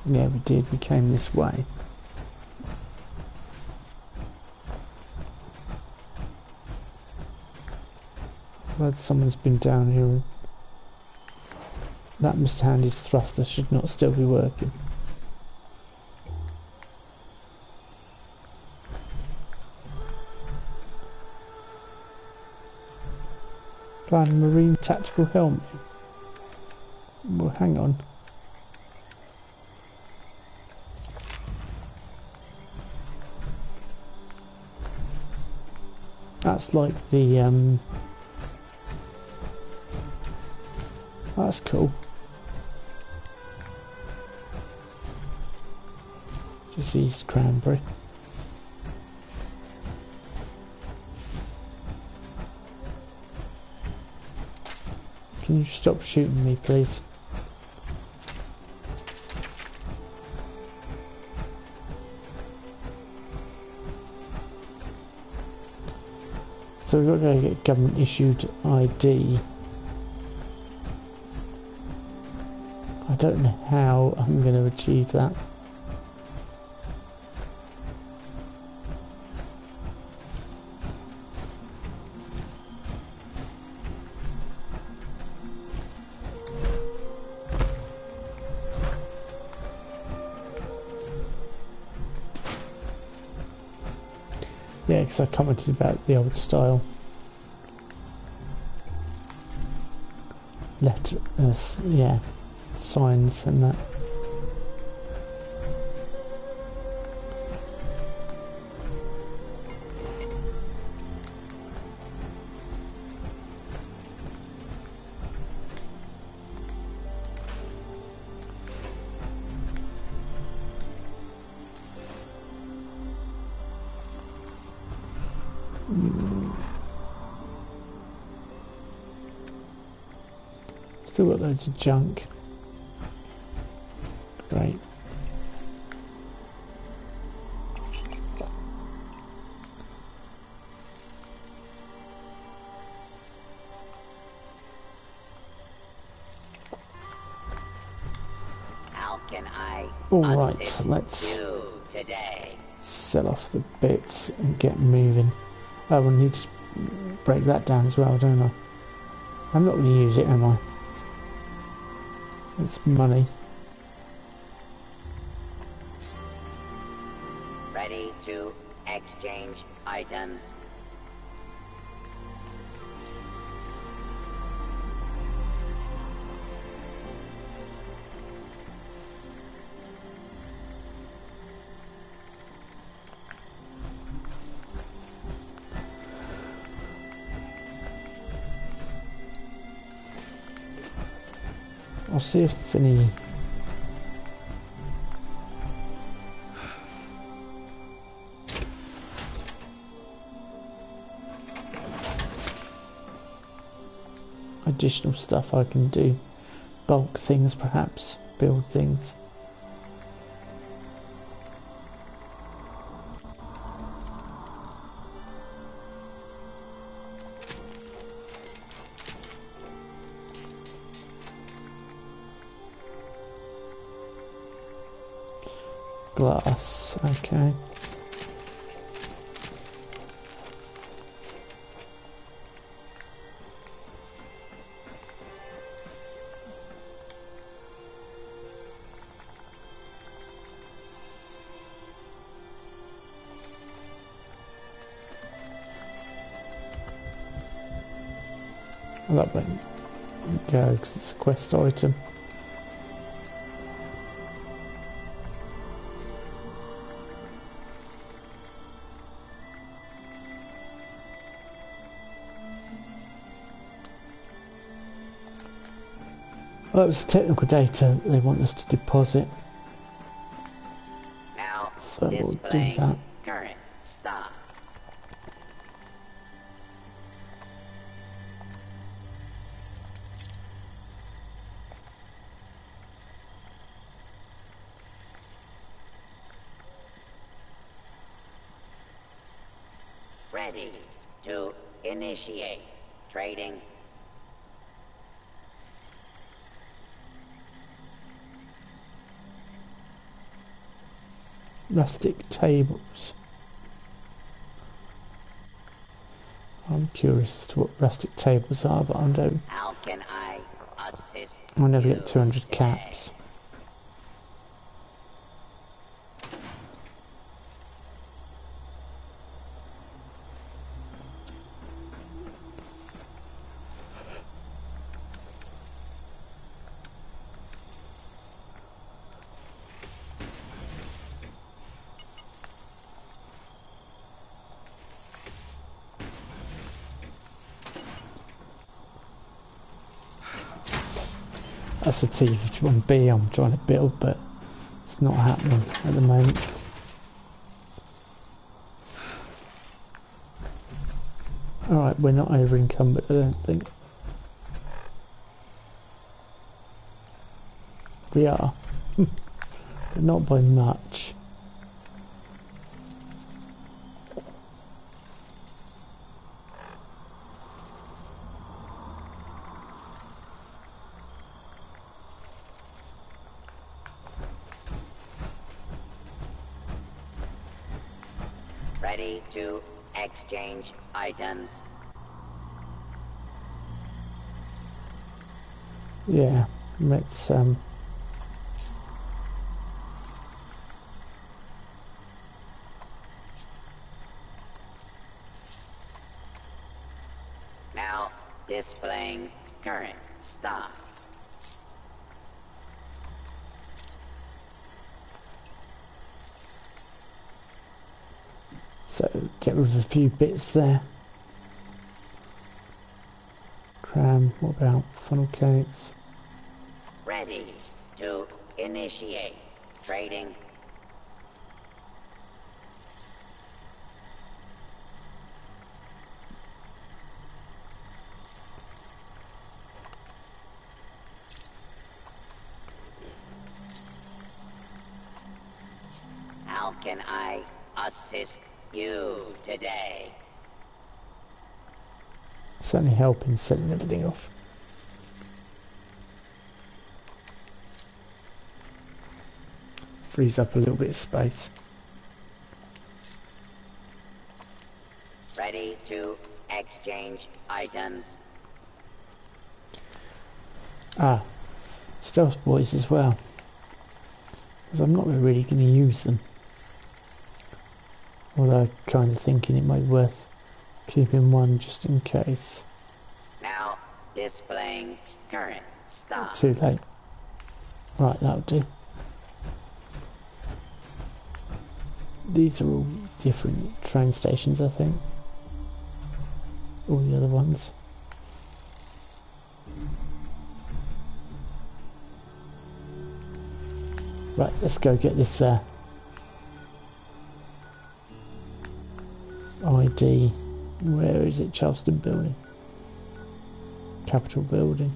A: Yeah, we did. We came this way. Glad someone's been down here. That Mr. Handy's thruster should not still be working. Blind Marine Tactical Helmet. Well, hang on. That's like the that's cool. Diseased cranberry. Can you stop shooting me, please? So we've got to go get government issued ID. I don't know how I'm going to achieve that. Yeah, because I commented about the old style letter, yeah, signs and that. Still got loads of junk. Great.
H: can I
A: Alright,
H: assist
A: let's
H: you today?
A: sell off the bits and get moving. Oh, we need to break that down as well, don't I? I'm not going to use it, am I? It's money.
H: Ready to exchange items.
A: I'll see if there's any additional stuff I can do. Bulk things perhaps, build things. Glass, okay. I'll let it go because it's a quest item. Well, it's technical data they want us to deposit,
H: Now
A: so we'll do
H: displaying
A: that.
H: current stock. Ready to initiate trading.
A: Rustic tables. I'm curious as to what rustic tables are, but I don't.
H: How can I assist
A: I'll never
H: you
A: get 200
H: today?
A: caps. That's the T51B I'm trying to build, but it's not happening at the moment. Alright, we're not over encumbered, I don't think. We are. But not by much.
H: Ready to exchange items.
A: Yeah, let's
H: Now displaying current stock.
A: so get rid of a few bits there. Cram, what about funnel cakes?
H: Ready to initiate trading. How can I assist you today?
A: Certainly helping selling everything off. Frees up a little bit of space.
H: Ready to exchange items.
A: Ah, stealth boys as well. Because I'm not really going to use them. Although I'm kind of thinking it might be worth keeping one just in case.
H: Now displaying current stock.
A: Too late. Right, that'll do. These are all different train stations, I think. All the other ones. Right, let's go get this ID. Where is it? Charleston Building. Capitol Building.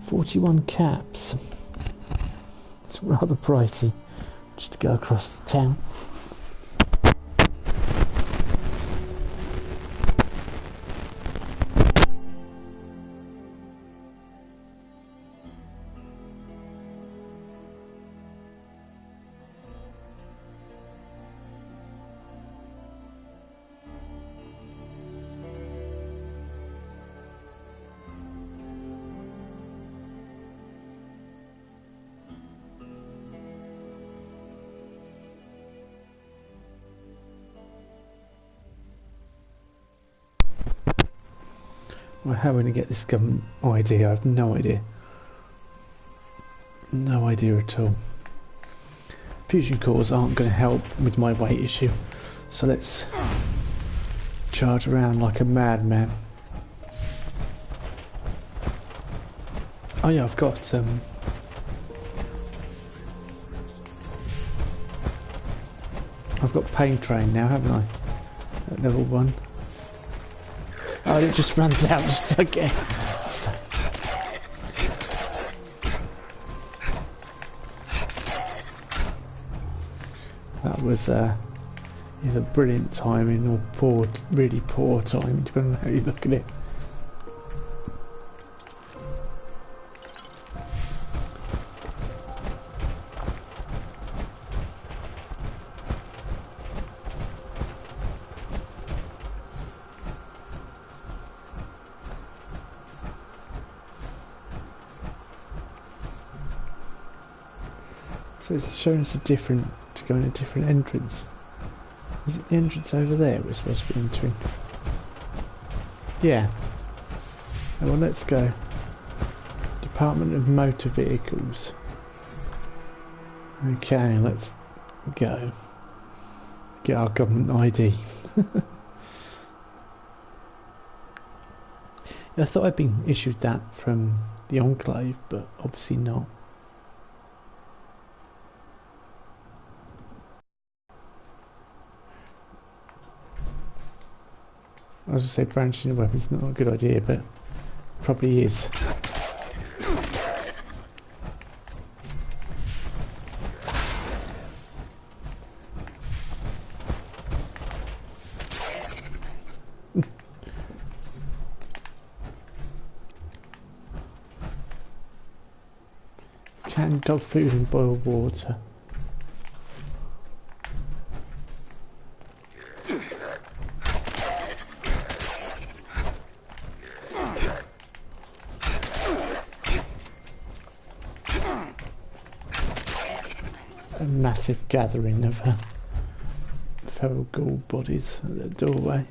A: 41 caps. It's rather pricey just to go across the town. Well, how are we going to get this government ID? I have no idea. No idea at all. Fusion cores aren't going to help with my weight issue. So let's charge around like a madman. Oh yeah, I've got Pain Train now, haven't I? At level 1. Oh, it just runs out just again. That was either brilliant timing or poor, really poor timing, depending on how you look at it. So it's showing us to go in a different entrance. Is it the entrance over there we're supposed to be entering? Yeah. Oh, well, let's go. Department of Motor Vehicles. Okay, let's go. Get our government ID. I thought I'd been issued that from the Enclave, but obviously not. I was going to say branching the weapons is not a good idea, but probably is. Canned dog food and boiled water. Massive gathering of feral ghoul bodies at the doorway.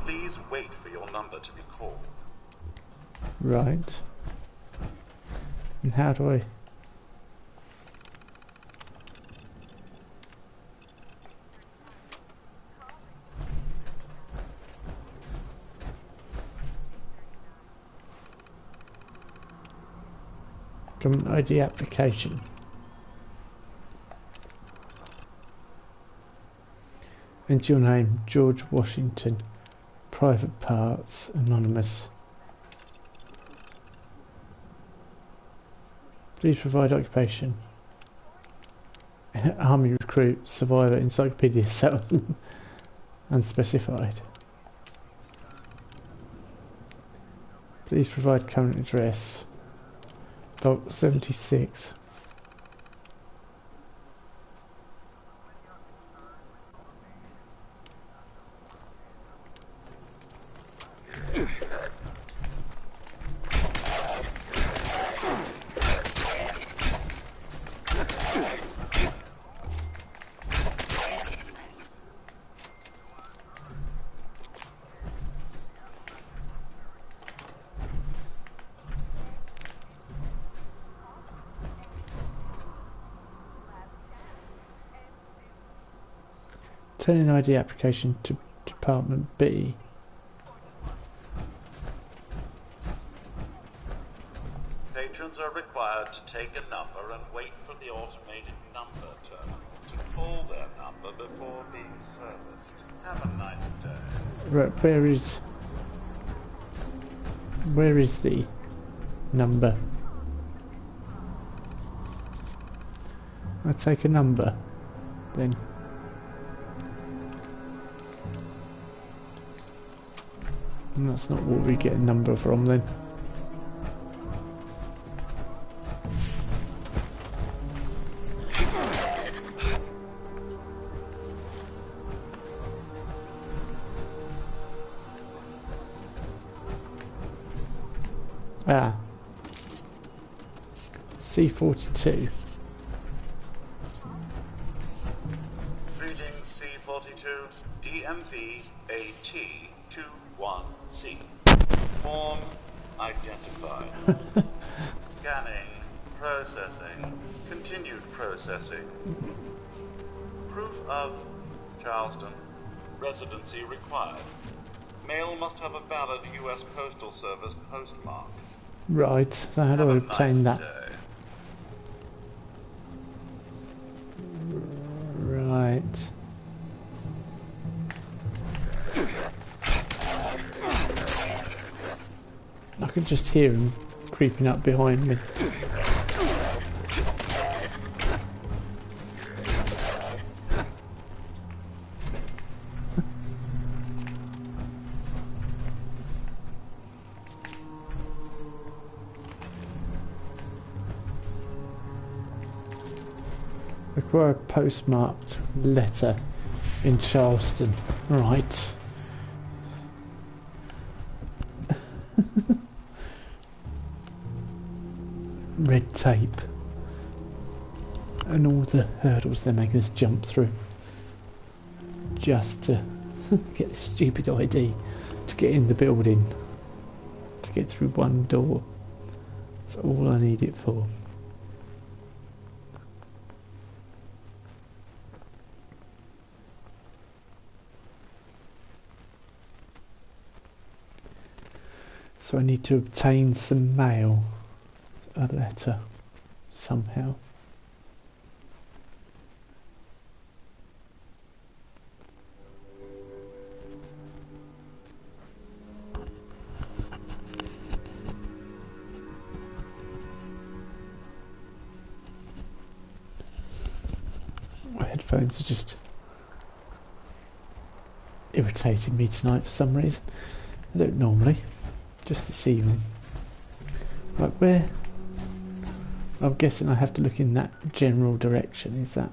I: Please wait for your number to be called.
A: Right. And how do I... Government ID application. Enter your name, George Washington. Private parts, anonymous. Please provide occupation. Army recruit, survivor, encyclopedia salesman. Unspecified. Please provide current address. Box 76. Turn in ID application to Department B.
I: Patrons are required to take a number and wait for the automated number terminal to pull their number before being serviced. Have a nice day.
A: Right, where is the number? I take a number then. And that's not what we get a number from then. Ah. C42.
I: Greetings, C42. DMV AT21C. Form identified. Scanning. Processing. Continued processing. Proof of Charleston. Residency required. Mail must have a valid U.S. Postal Service postmark.
A: Right, so how do I obtain that? Right. I can just hear him creeping up behind me. Require a postmarked letter in Charleston. Right. Red tape. And all the hurdles they're making us jump through. Just to get this stupid ID to get in the building. To get through one door. That's all I need it for. So I need to obtain some mail, a letter, somehow. My headphones are just irritating me tonight for some reason. I don't normally. Just this evening. Right, where? I'm guessing I have to look in that general direction, is that?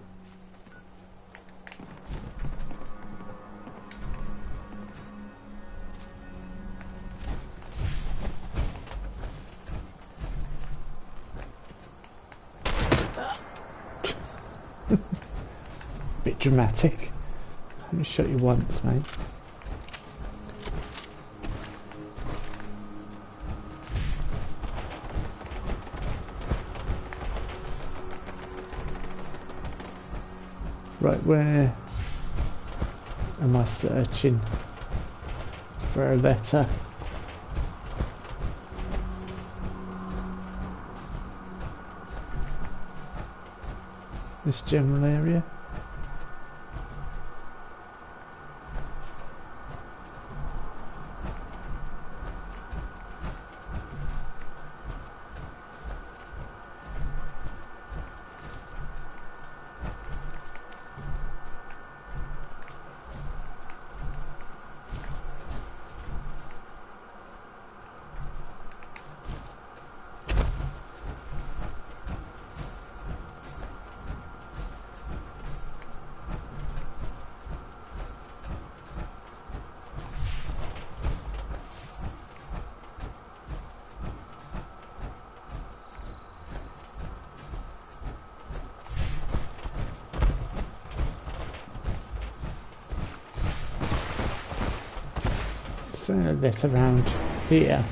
A: Bit dramatic. Let me shot you once, mate. Right, where am I searching for a letter? This general area? Is there a letter around here?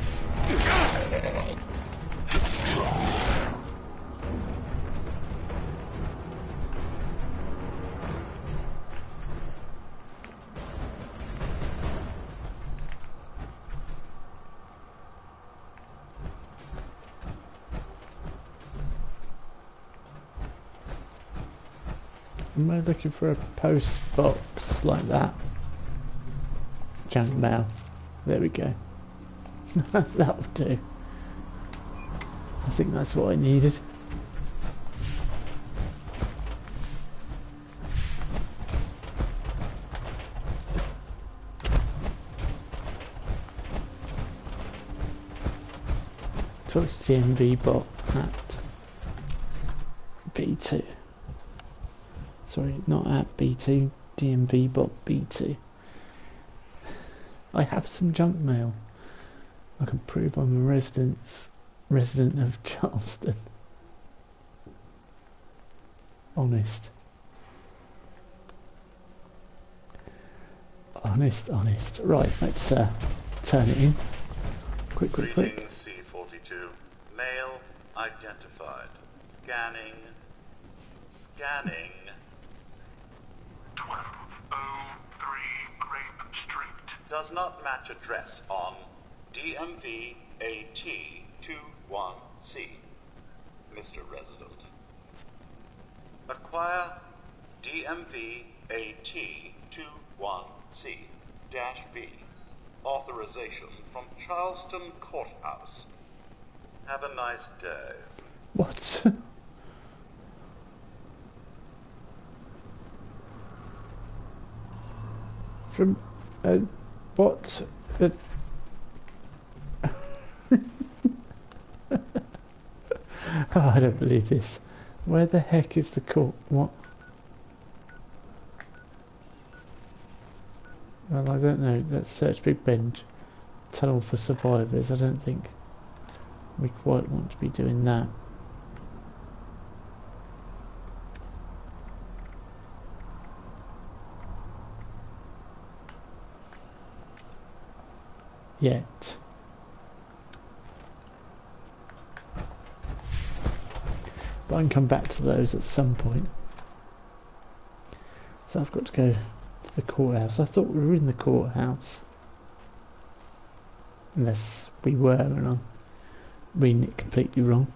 A: Am I looking for a post box like that? Junk mail. There we go. That'll do. I think that's what I needed. Talk to DMV bot at B2. Sorry, not at B2. DMV bot B2. I have some junk mail. I can prove I'm a resident of Charleston. Honest. Honest. Right, let's turn it in. Quick.
I: Greetings, C42. Male identified. Scanning.
B: 1203 Grape Street.
I: Does not match address on DMV AT21C. Mr. Resident. Acquire DMV AT21C-V. Authorization from Charleston Courthouse. Have a nice day.
A: What? From what? Oh, I don't believe this. Where the heck is the court? What? Well, I don't know. Let's search Big Bend. Tunnel for survivors. I don't think we quite want to be doing that. Yet. But I can come back to those at some point. So I've got to go to the courthouse. I thought we were in the courthouse. Unless we were, and I'm reading it completely wrong.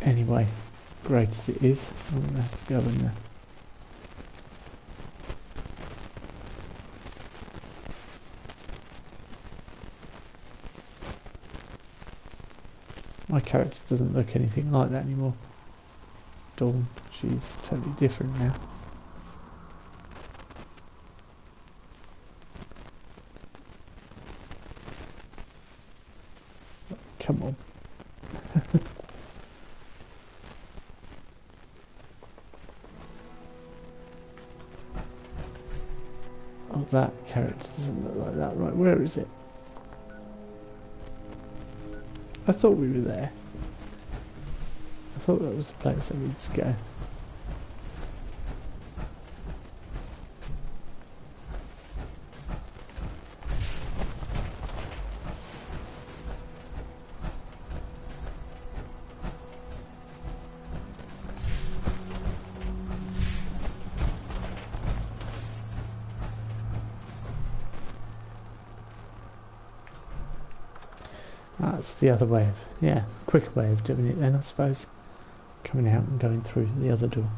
A: Anyway, great as it is, I'm going to have to go in there. My character doesn't look anything like that anymore. Dawn, she's totally different now. Come on. Oh, that character doesn't look like that. Right, where is it? I thought we were there. I thought that was the place I needed to go. That's the other way of, quicker way of doing it then, I suppose. Coming out and going through the other door.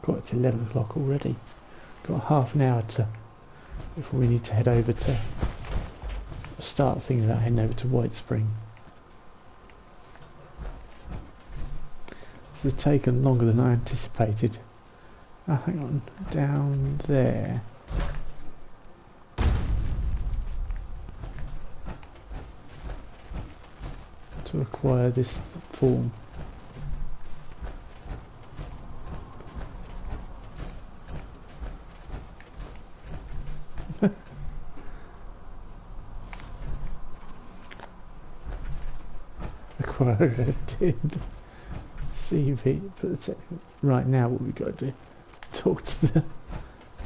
A: God, it's 11 o'clock already. Got half an hour before we need to head over to start thinking about heading over to White Spring. This has taken longer than I anticipated. Oh, hang on, down there. To to acquire this form. Acquire a tin CV. But right now, what we got to do? Talk to the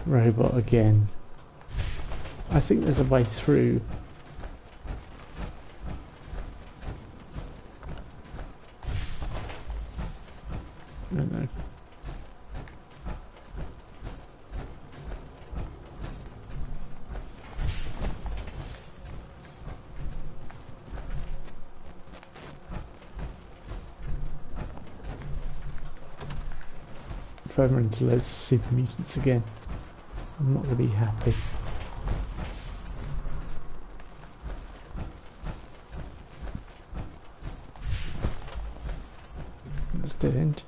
A: robot again. I think there's a way through. I don't know. If I run into loads of super mutants again, I'm not going to be happy. That's dead end.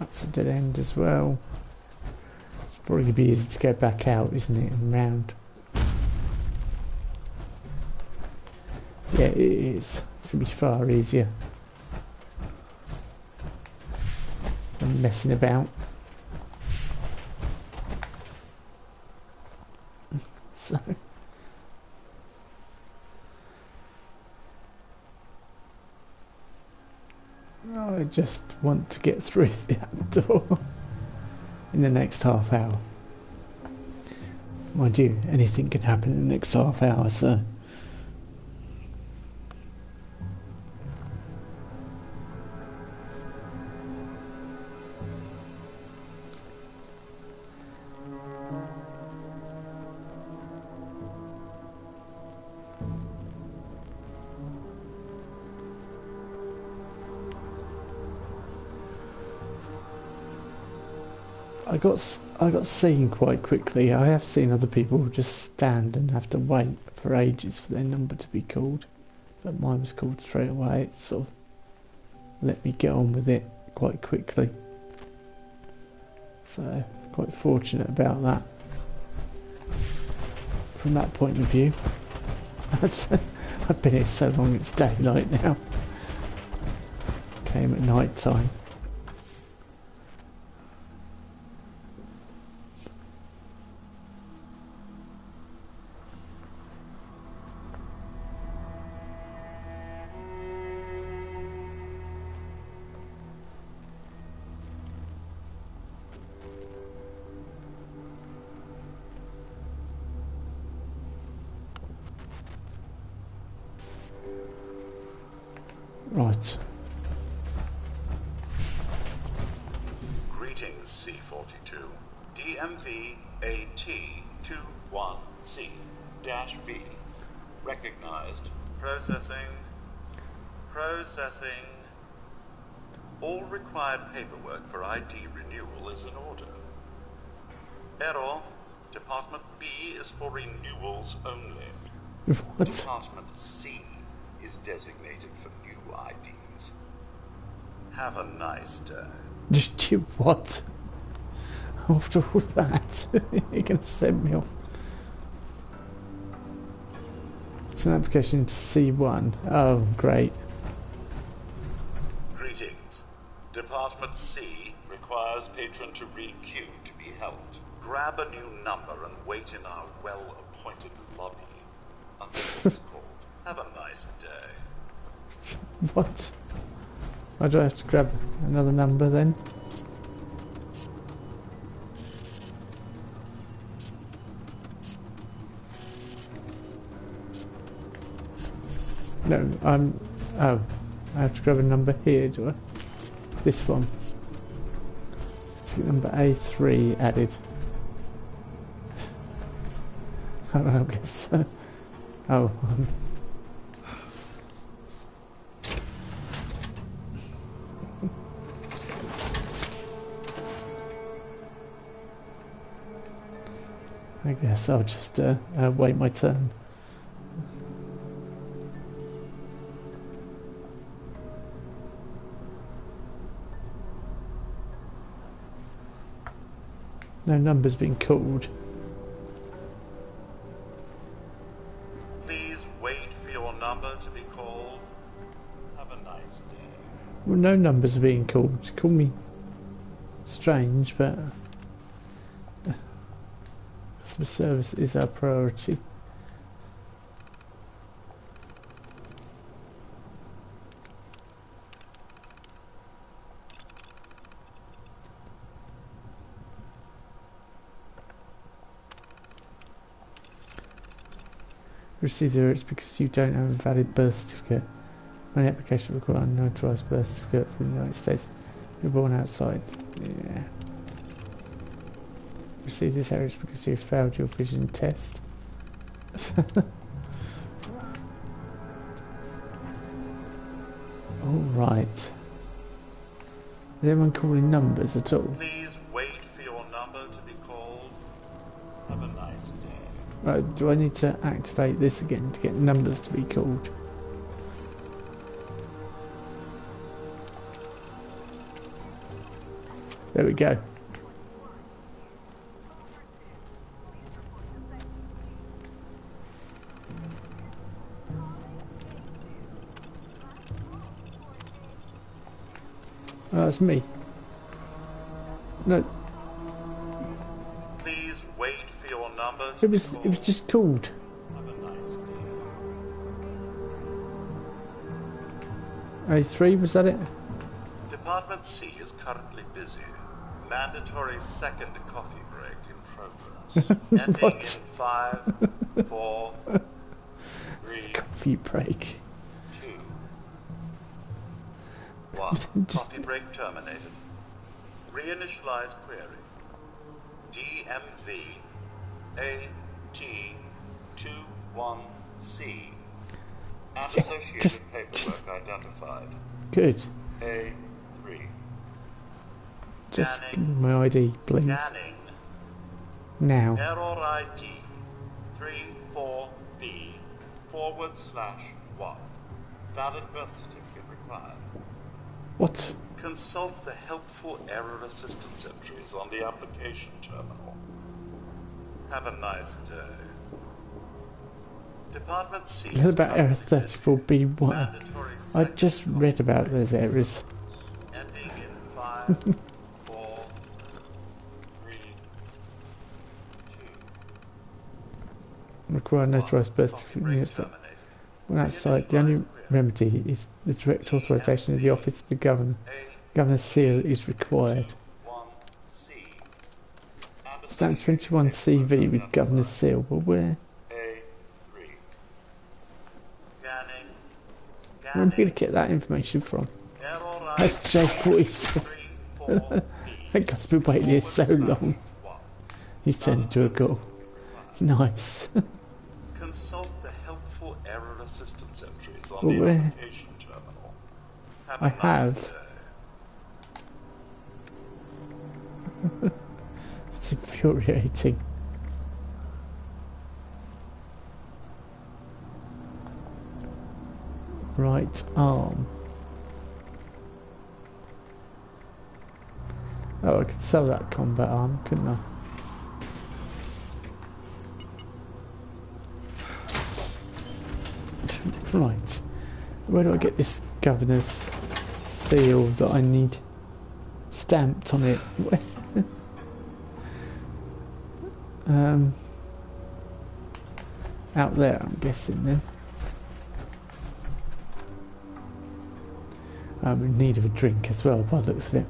A: That's a dead end as well. It's probably going to be easy to go back out, isn't it, and round. Yeah, it is. It's going to be far easier than messing about. So... I just want to get through that door in the next half hour. Mind you, anything can happen in the next half hour, so... I got seen quite quickly. I have seen other people just stand and have to wait for ages for their number to be called, but mine was called straight away. It sort of let me get on with it quite quickly, so quite fortunate about that from that point of view. I've been here so long it's daylight now. Came at night time. Right.
I: Greetings, C-42. DMV AT-21C-V. Recognized. Processing. Processing. All required paperwork for ID renewal is in order. Error. Department B is for renewals only.
A: What?
I: Department C is designated for new IDs. Have a nice day.
A: Did you what? After all that, you're going to send me off. It's an application to C1. Oh, great.
I: Greetings. Department C requires patron to re-queue to be helped. Grab a new number and wait in our well-appointed lobby until it's called. Have a nice day.
A: What? Why do I have to grab another number then? No, oh, I have to grab a number here, do I? This one. Let's get number A3 added. I guess so. Oh, I guess I'll just wait my turn. No number's been called.
I: Please wait for your number to be called. Have a nice day.
A: Well, no numbers are being called. Call me strange, but customer service is our priority. Receive the it's because you don't have a valid birth certificate. Any application requires a notarized birth certificate from the United States. You're born outside. Yeah. Receive this error because you failed your vision test. Alright. Is anyone calling numbers at all?
I: Please wait for your number to be called. Have a nice day.
A: Right, do I need to activate this again to get numbers to be called? There we go. Oh, that's me. No.
I: Please wait for your number to
A: It was just called.
I: Have a nice day.
A: A3, was that it?
I: Department C is currently busy. Mandatory second coffee break in progress. Ending
A: What?
I: in 5, 4, 3,
A: Coffee break.
I: 2, 1.
A: Just-
I: Coffee break terminated. Reinitialize query. DMV AT21C. And associated
A: just-
I: paperwork identified.
A: Good.
I: A3.
A: Just
I: Scanning.
A: give me my ID, please.
I: Scanning.
A: Now.
I: Error ID 34B/1. Valid birth certificate required.
A: What?
I: Consult the helpful error assistance entries on the application terminal. Have a nice day. Department C.
A: What about error 34B1?
I: Mandatory
A: I
I: second
A: just read about those errors.
I: ending in 5, 4, 3, 2.
A: Require notarized birth certificate. When outside, the only remedy is the direct authorization of the office of the governor. Governor's seal is required. Stamp 21 CV with governor's seal. Well, where? Where am I going to get that information from? That's Jake Voice. That guy's been waiting here so long. He's turned into a girl. Nice.
I: Consult the helpful error assistance entries on
A: Well,
I: the
A: where?
I: application terminal. Have a
A: I
I: nice
A: have.
I: day.
A: It's infuriating. Right arm. Oh, I could sell that combat arm, couldn't I? Right. Where do I get this governor's seal that I need stamped on it? Out there, I'm guessing then. I'm in need of a drink as well, by the looks of it.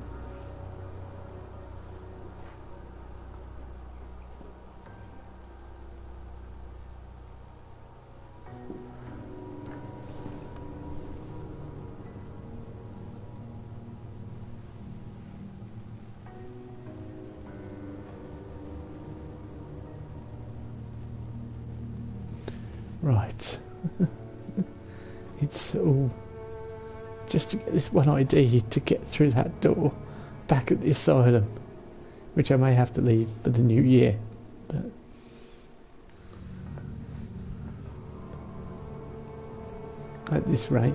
A: Right. It's all just to get this one ID to get through that door back at the asylum, which I may have to leave for the new year. But at this rate.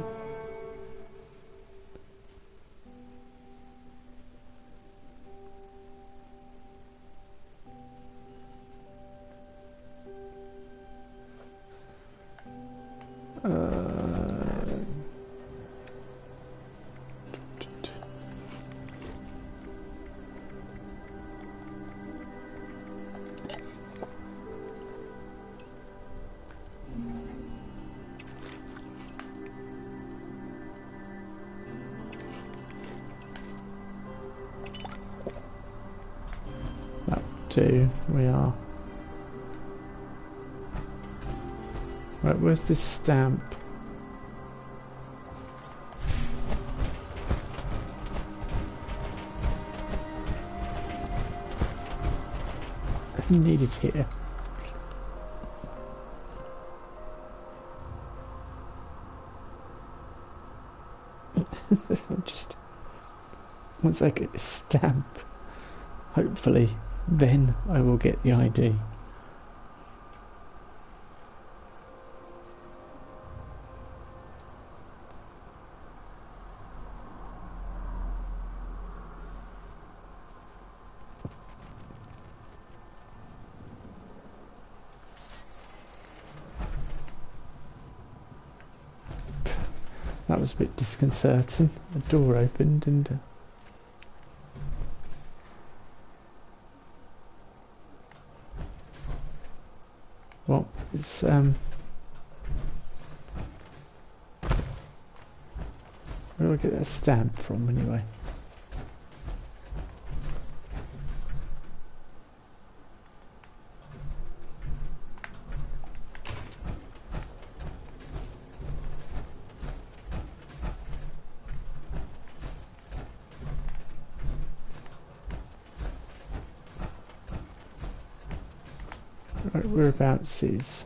A: We are. Right, where's this stamp? I need it here. Just once I get this stamp, hopefully. Then I will get the ID. That was a bit disconcerting. The door opened and... Well, it's where do I get that stamp from anyway? Right, whereabouts is...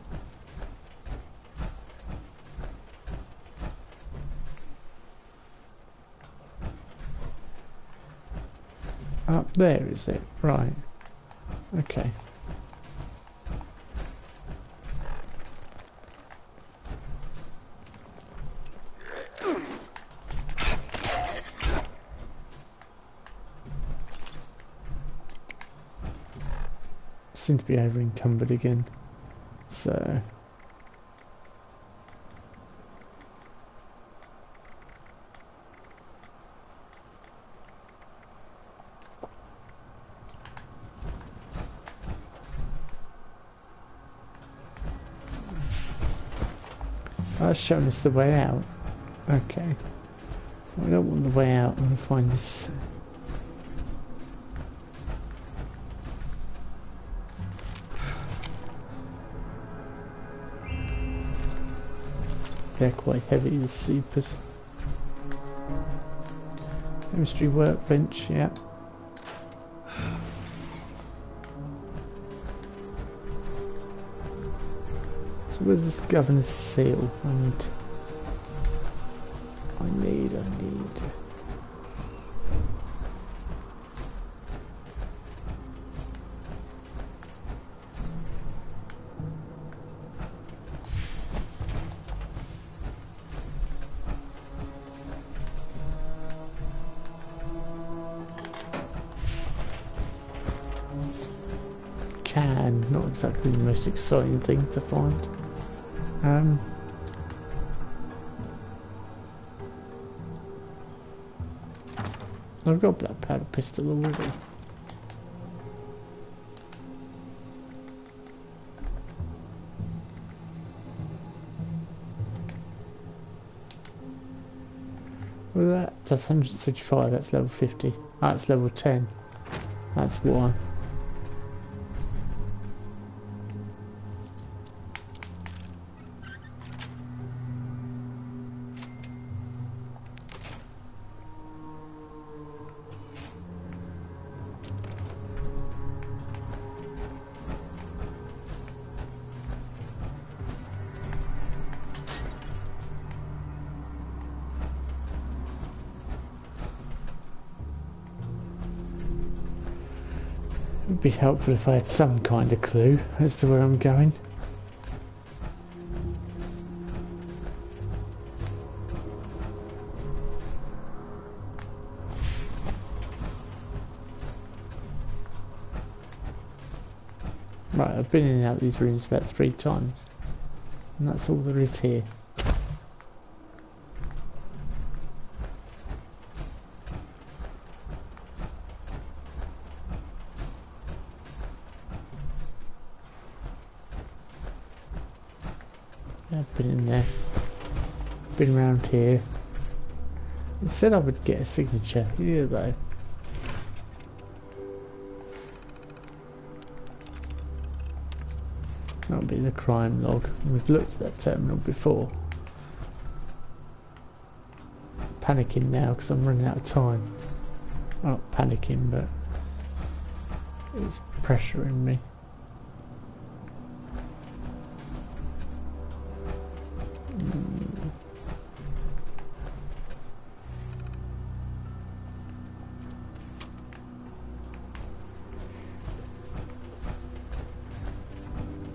A: Up there, is it? Right. Okay. Seem to be over encumbered again, so that's showing us the way out. Okay, we don't want the way out. I'm going to find this. They're quite heavy, the supers. Chemistry workbench, yeah. So where's this governor's seal? I need. Not exactly the most exciting thing to find. I've got a black powder pistol already. Well, that's 165, that's level 50. That's level 10. That's why. It would be helpful if I had some kind of clue as to where I'm going. Right, I've been in and out of these rooms about 3 times, and that's all there is here. I've been in there. Been around here. It said I would get a signature here though. That'll be the crime log. We've looked at that terminal before. Panicking now because I'm running out of time. I'm not panicking, but it's pressuring me.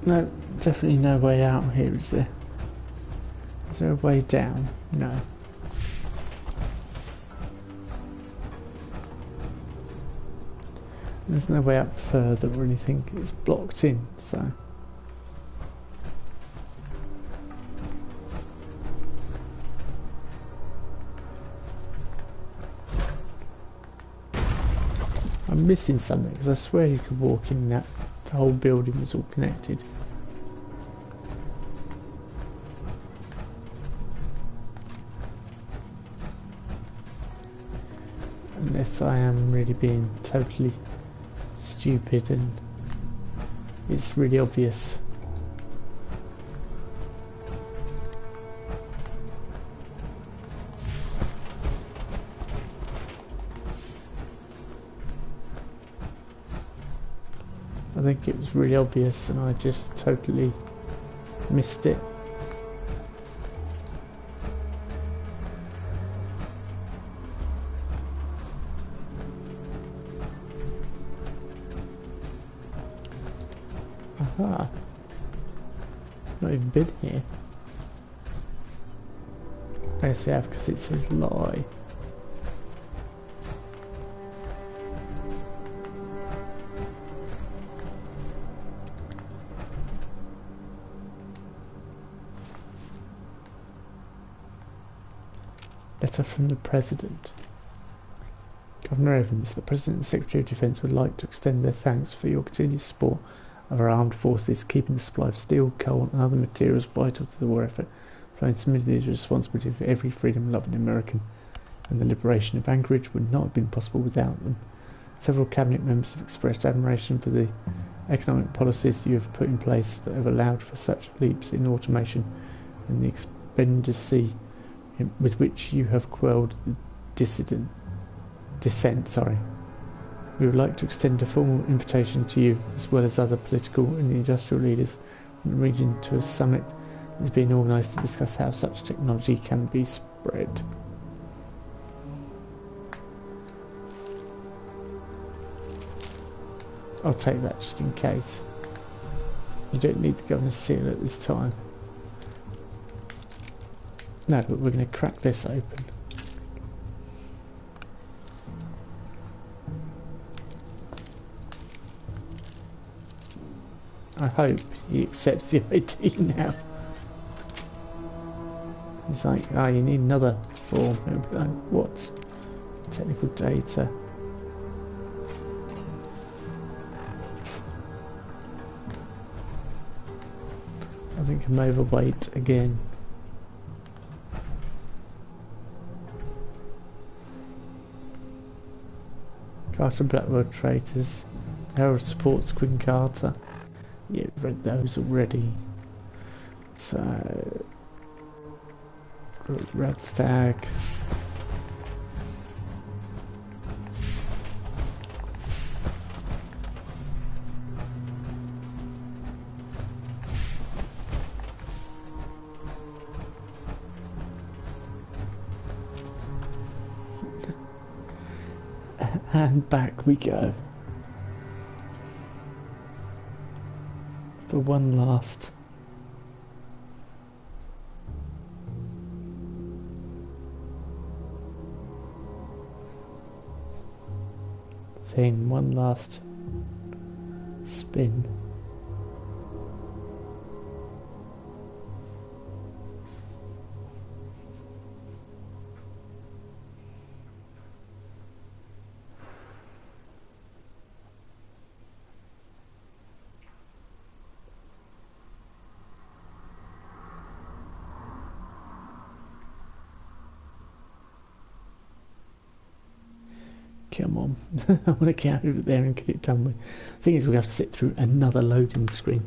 A: No, definitely no way out here, is there? Is there a way down? No. There's no way up further or anything. It's blocked in, so... I'm missing something, because I swear you could walk in that the whole building was all connected. Unless I am really being totally stupid and it's really obvious. I think it was really obvious and I just totally missed it. Aha. Not even been here. I guess we have because it says lie. Letter from the President. Governor Evans, the President and Secretary of Defence would like to extend their thanks for your continued support of our armed forces, keeping the supply of steel, coal and other materials vital to the war effort, flowing smoothly is a responsibility for every freedom-loving American, and the liberation of Anchorage would not have been possible without them. Several cabinet members have expressed admiration for the economic policies you have put in place that have allowed for such leaps in automation and the expediency with which you have quelled the dissent. We would like to extend a formal invitation to you, as well as other political and industrial leaders from the region, to a summit that is being organised to discuss how such technology can be spread. I'll take that just in case. You don't need the governor's seal at this time. No, but we're going to crack this open. I hope he accepts the ID now. He's like, oh, you need another form. And we'll be like, what? Technical data. I think I'm overweight again. Carter Blackwell traitors. Herald supports Quinn Carter. Yeah, we've read those already. So, Red Stag. And back we go. For one last thing, one last spin. Come on. I want to get over there and get it done with. The thing is, we have to sit through another loading screen.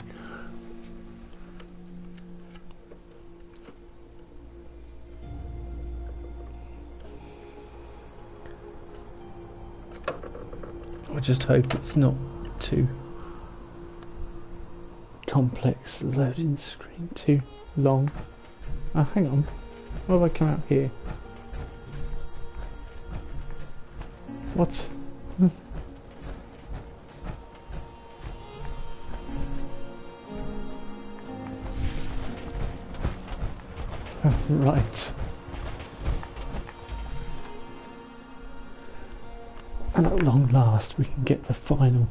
A: I just hope it's not too complex, the loading screen, too long. Oh, hang on. Why have I come out here? What? Right. And at long last we can get the final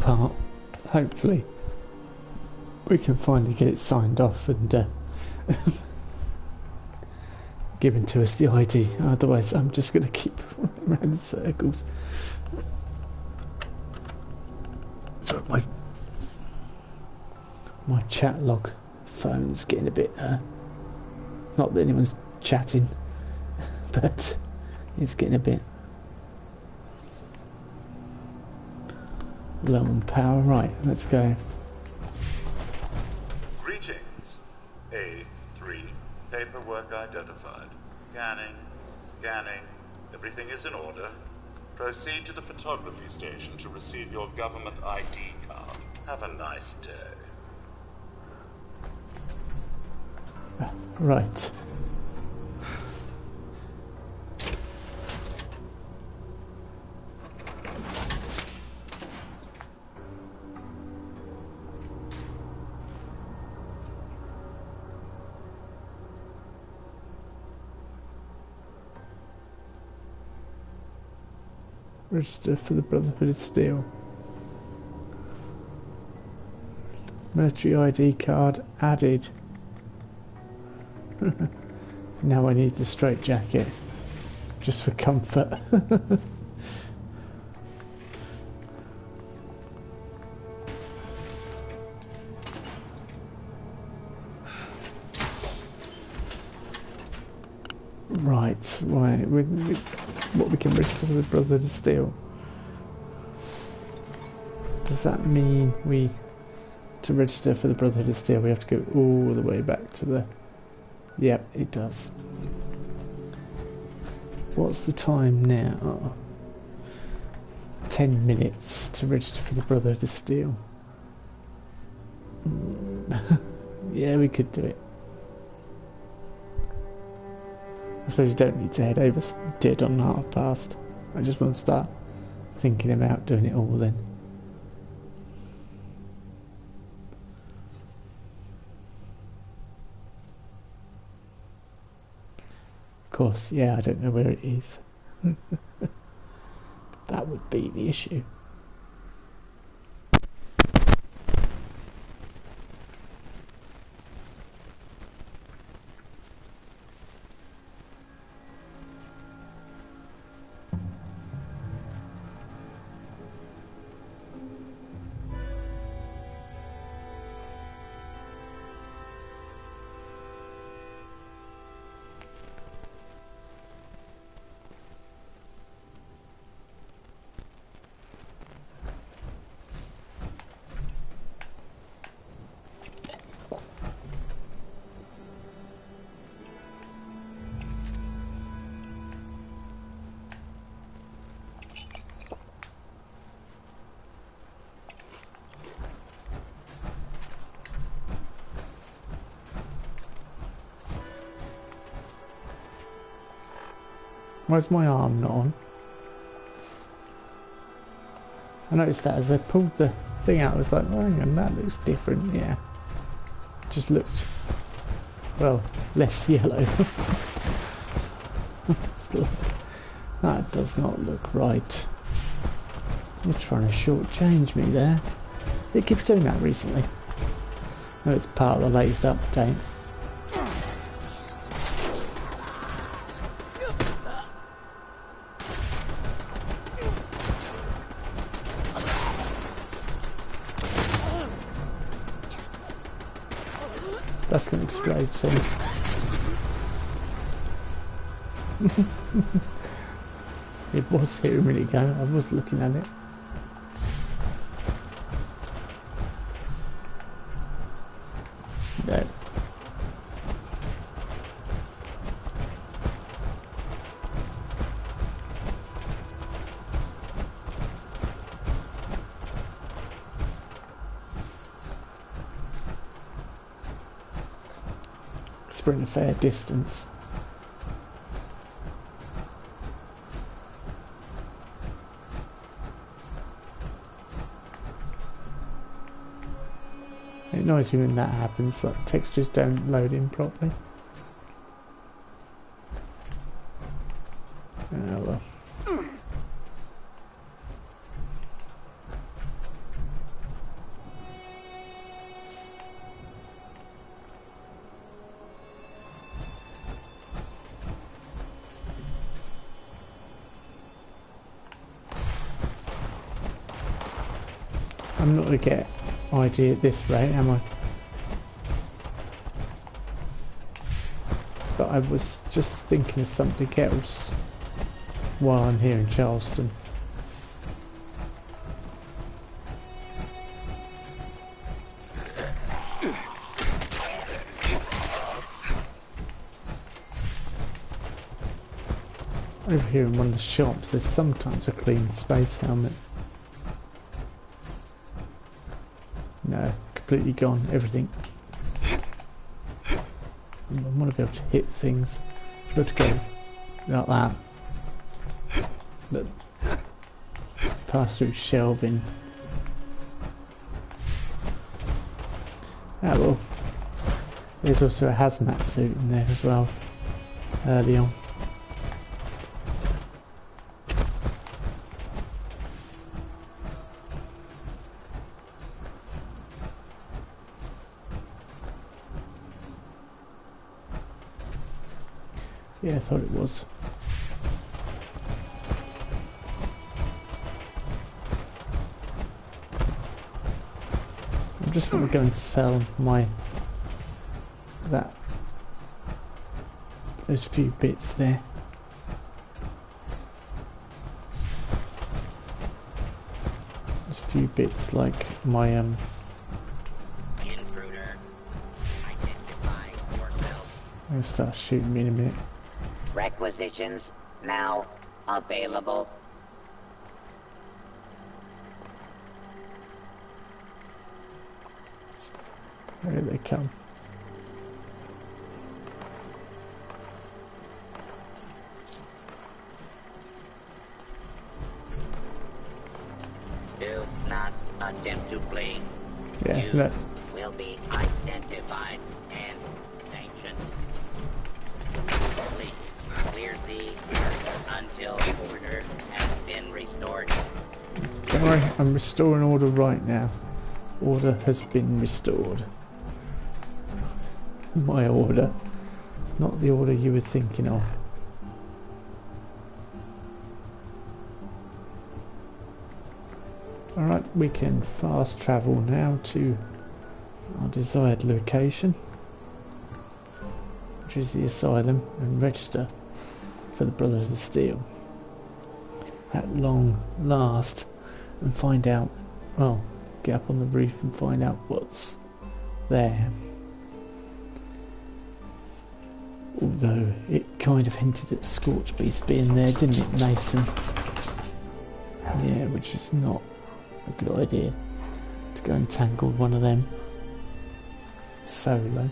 A: part. Hopefully we can finally get it signed off and given to us the ID. Otherwise I'm just going to keep running around in circles. So my chat log phone's getting a bit not that anyone's chatting, but it's getting a bit low on power. Right, let's go.
I: Greetings. A3. Paperwork identified. Scanning. Everything is in order. Proceed to the photography station to receive your government ID card. Have a nice day.
A: Right. Register for the Brotherhood of Steel. Military ID card added. Now I need the straitjacket, just for comfort. Right, what we can register for the Brotherhood of Steel. Does that mean to register for the Brotherhood of Steel we have to go all the way back to the... Yep, it does. What's the time now? 10 minutes to register for the Brotherhood of Steel. Yeah, we could do it. I suppose you don't need to head over dead on past. I just want to start thinking about doing it all then. Of course, yeah, I don't know where it is. That would be the issue. Why's my arm not on? I noticed that as I pulled the thing out, I was like, oh, hang on, that looks different, yeah. Just looked, well, less yellow. That does not look right. You're trying to shortchange me there. It keeps doing that recently. Oh, it's part of the latest update. That's going to explode soon. It was here a minute ago. I was looking at it. No. Sprint a fair distance. It annoys me when that happens, like textures don't load in properly. Oh well. I'm not going to get ID at this rate, am I? But I was just thinking of something else while I'm here in Charleston. Over here in one of the shops there's sometimes a clean space helmet. No, completely gone, everything. I want to be able to hit things. Be able to go like that. But pass through shelving. Ah well. There's also a hazmat suit in there as well. Early on. Yeah, I thought it was. I just want to go and sell those few bits there. Those few bits like my
H: Intruder, identify yourself.
A: I'm gonna start shooting me in a minute.
H: Requisitions now available.
A: There they come.
H: Do not attempt to flee.
A: Yeah,
H: You
A: look.
H: will be identified and sanctioned. Please clear the area until order has been restored.
A: Don't worry, I'm restoring order right now. Order has been restored. My order, not the order you were thinking of. Alright, we can fast travel now to our desired location, which is the asylum, and register for the Brothers of Steel at long last and find out, well, get up on the roof and find out what's there. Although it kind of hinted at Scorch Beast being there, didn't it, Mason? Yeah, which is not a good idea to go and tangle one of them solo.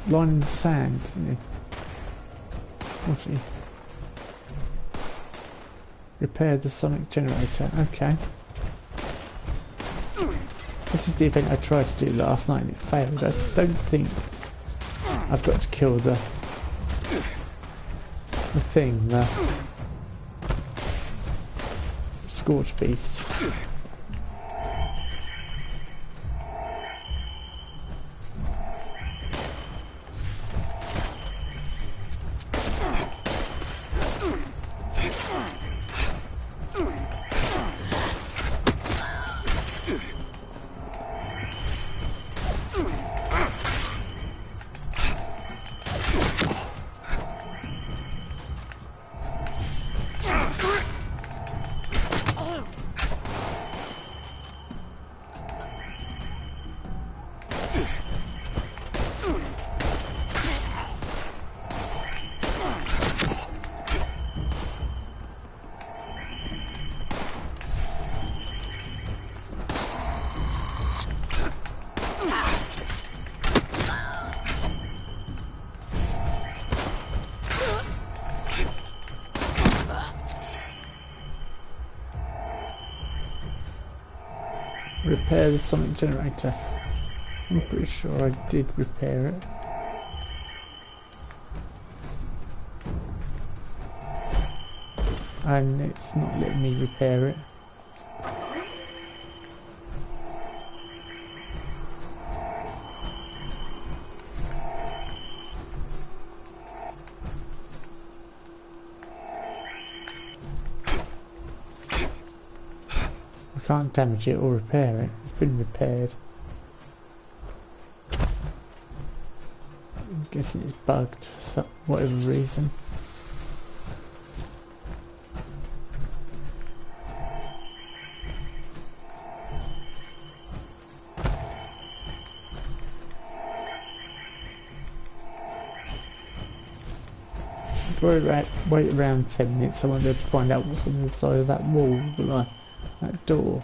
A: Line in the sand, isn't it? What's he? Repair the sonic generator. Okay. This is the event I tried to do last night and it failed. I don't think I've got to kill the thing, the Scorch Beast. repair the sonic generator. I'm pretty sure I did repair it. And it's not letting me repair it. I can't damage it or repair it. It's been repaired. I'm guessing it's bugged for some, whatever reason. Wait around 10 minutes, I won't be able to find out what's on the side of that wall, that door.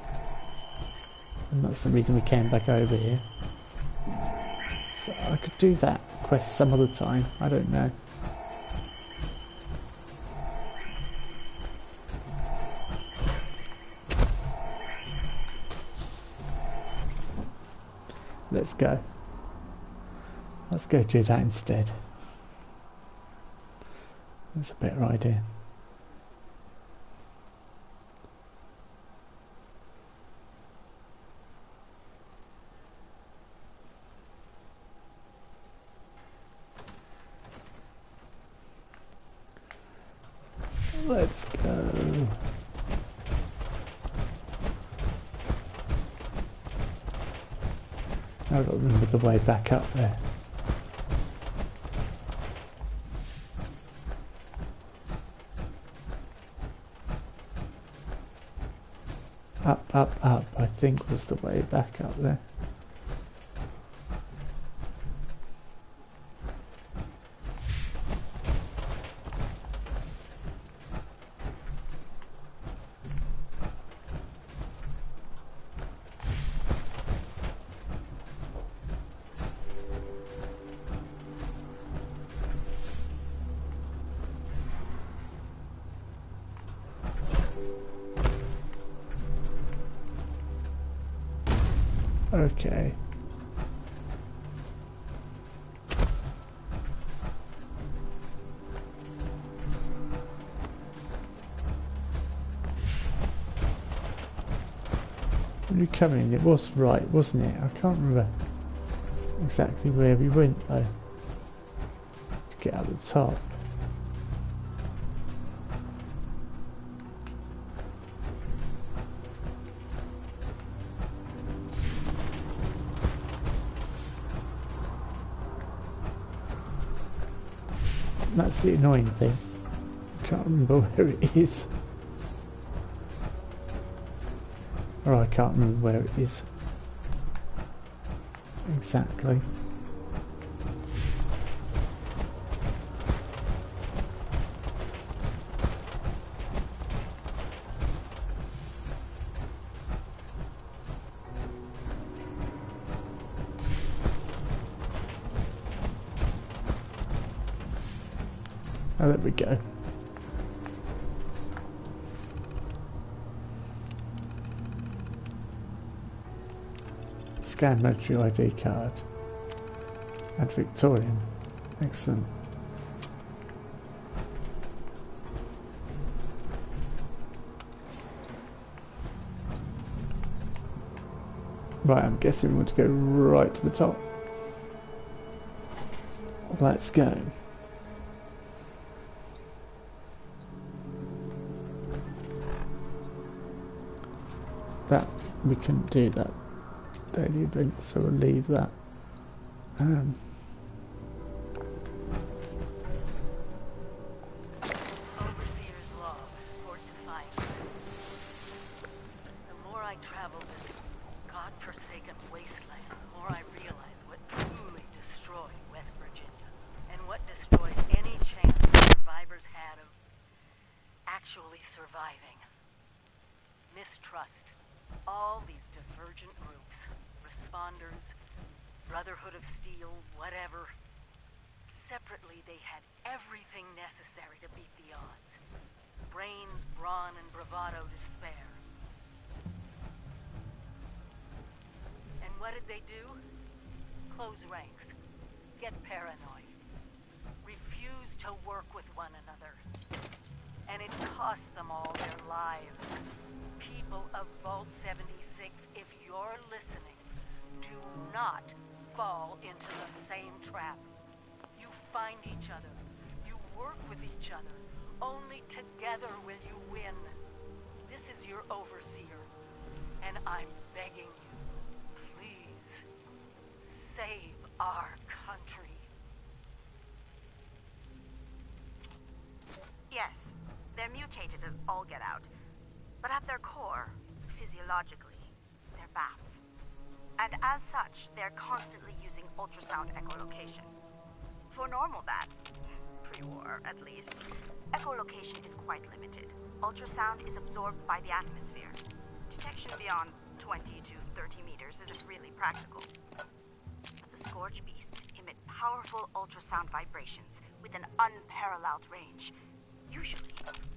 A: And that's the reason we came back over here. So I could do that quest some other time, I don't know. Let's go. Let's go do that instead. That's a better idea. Let's go. I've got to remember the way back up there. Up, I think was the way back up there. Okay. When you come in, it was right, wasn't it? I can't remember exactly where we went though to get up the top. That's the annoying thing. I can't remember where it is. Or I can't remember where it is. Exactly. Oh, there we go. Scan military ID card. Add Victorian. Excellent. Right, I'm guessing we want to go right to the top. Let's go. That, we couldn't do that daily event, so we'll leave that.
D: Overseer's log, Fort Defiance. The more I travel this godforsaken wasteland, the more I realize what truly destroyed West Virginia, and what destroyed any chance the survivors had of actually surviving. Mistrust. All these divergent groups, responders, Brotherhood of Steel, whatever. Separately, they had everything necessary to beat the odds. Brains, brawn, and bravado to spare. what did they do? Close ranks. Get paranoid. Refuse to work with one another. And it cost them all their lives. People of Vault 76, if you're listening, do not fall into the same trap. You find each other. You work with each other. Only together will you win. This is your overseer. And I'm begging you, please, save our country.
F: Yes, they're mutated as all get out. But at their core, physiologically, they're bats. And as such, they're constantly using ultrasound echolocation. For normal bats, pre-war at least, echolocation is quite limited. Ultrasound is absorbed by the atmosphere. Detection beyond 20 to 30 meters isn't really practical. But the Scorch Beasts emit powerful ultrasound vibrations with an unparalleled range. Usually,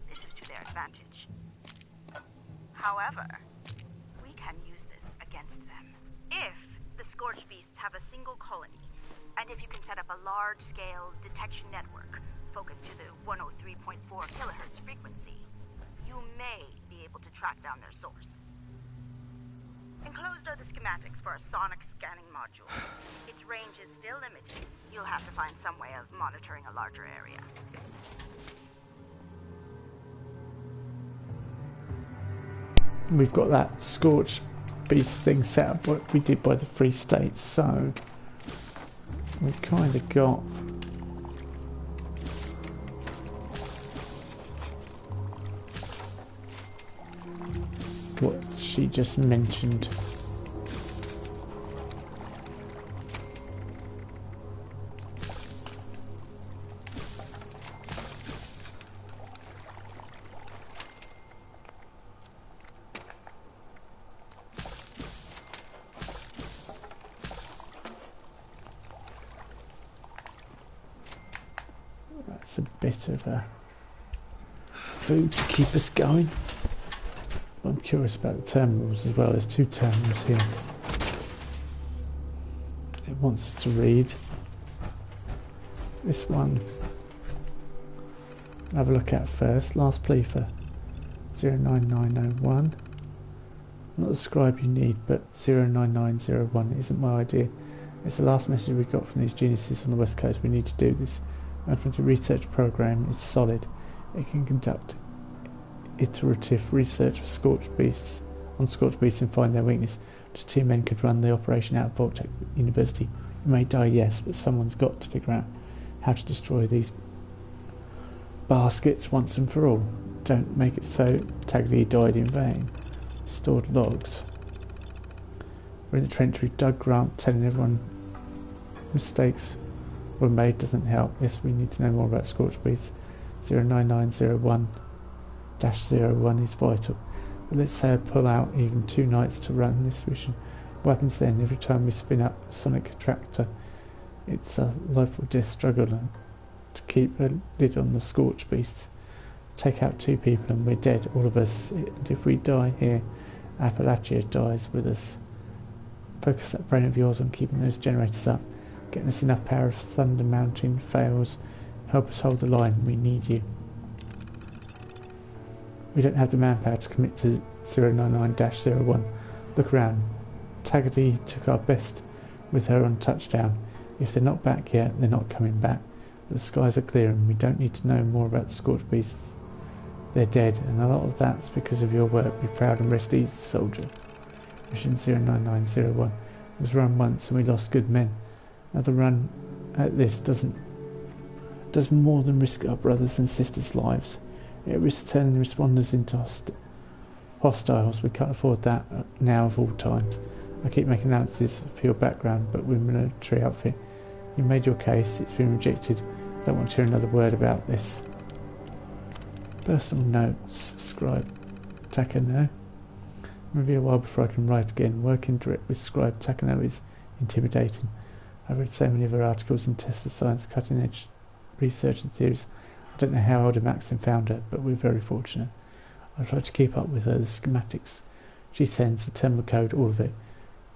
F: this is to their advantage. However, we can use this against them. If the Scorch Beasts have a single colony, and if you can set up a large-scale detection network focused to the 103.4 kilohertz frequency, you may be able to track down their source. Enclosed are the schematics for a sonic scanning module. Its range is still limited. You'll have to find some way of monitoring a larger area.
A: We've got that Scorch Beast thing set up what we did by the Free States, so we've kind of got what she just mentioned. That's a bit of a food to keep us going. I'm curious about the terminals as well. There's two terminals here. It wants us to read this one. Have a look at first. Last plea for 09901. Not the scribe you need, but 09901 isn't my idea. It's the last message we got from these geniuses on the west coast. We need to do this. The research program is solid. It can conduct iterative research for Scorched Beasts and find their weakness. Just 2 men could run the operation out of Vault University. You may die, yes, but someone's got to figure out how to destroy these baskets once and for all. Don't make it so Taggedy died in vain. Stored logs. We're in the trench with Doug Grant telling everyone mistakes were made doesn't help. Yes, we need to know more about Scorched Beasts. 09901-01 is vital. But let's say I pull out even 2 nights to run this mission. What happens then? Every time we spin up a sonic attractor, it's a life or death struggle to keep a lid on the Scorched Beasts. Take out 2 people and we're dead, all of us. And if we die here, Appalachia dies with us. Focus that brain of yours on keeping those generators up. Getting us enough power if Thunder Mountain fails. Help us hold the line. We need you. We don't have the manpower to commit to 099-01. Look around. Taggedy took our best with her on touchdown. If they're not back yet, they're not coming back. But the skies are clear and we don't need to know more about the Scorched Beasts. They're dead, and a lot of that's because of your work. Be proud and rest easy, soldier. Mission 09901 was run once and we lost good men. Another run at this does more than risk our brothers and sisters' lives. It risks turning the responders into hostiles. We can't afford that now of all times. I keep making allowances for your background, but we're a military outfit. You made your case, it's been rejected. I don't want to hear another word about this. Personal notes, Scribe Takano. Maybe a while before I can write again. Working direct with Scribe Takano is intimidating. I've read so many of her articles in Tesla Science, cutting edge research and theories. I don't know how Elder Maxton found her, but we're very fortunate. I try to keep up with her, the schematics she sends, the terminal code, all of it.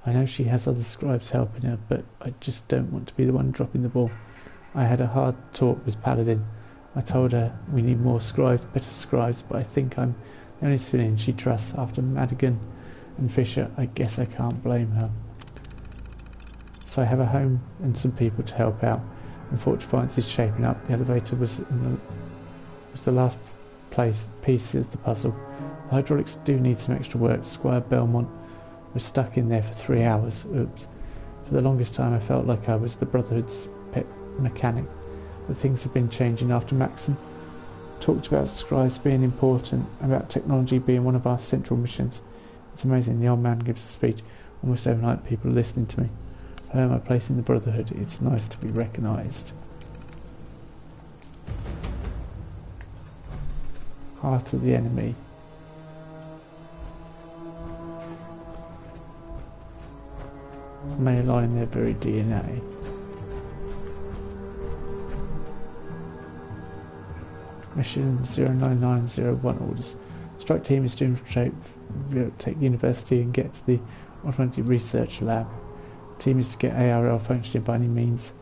A: I know she has other scribes helping her, but I just don't want to be the one dropping the ball. I had a hard talk with Paladin. I told her we need more scribes, better scribes, but I think I'm the only civilian she trusts. After Madigan and Fisher, I guess I can't blame her. So I have a home and some people to help out, and Fort Defiance is shaping up. The elevator was the last piece of the puzzle. The hydraulics do need some extra work. Squire Belmont was stuck in there for 3 hours. Oops. For the longest time I felt like I was the Brotherhood's pet mechanic. But things have been changing after Maxim talked about scribes being important, about technology being one of our central missions. It's amazing. The old man gives a speech. Almost overnight people are listening to me. I earn my place in the Brotherhood. It's nice to be recognised. Heart of the enemy. May lie in their very DNA. Mission 09901 orders. Strike team is to infiltrate Tech University and get to the automated research lab. Team is to get ARL functioning by any means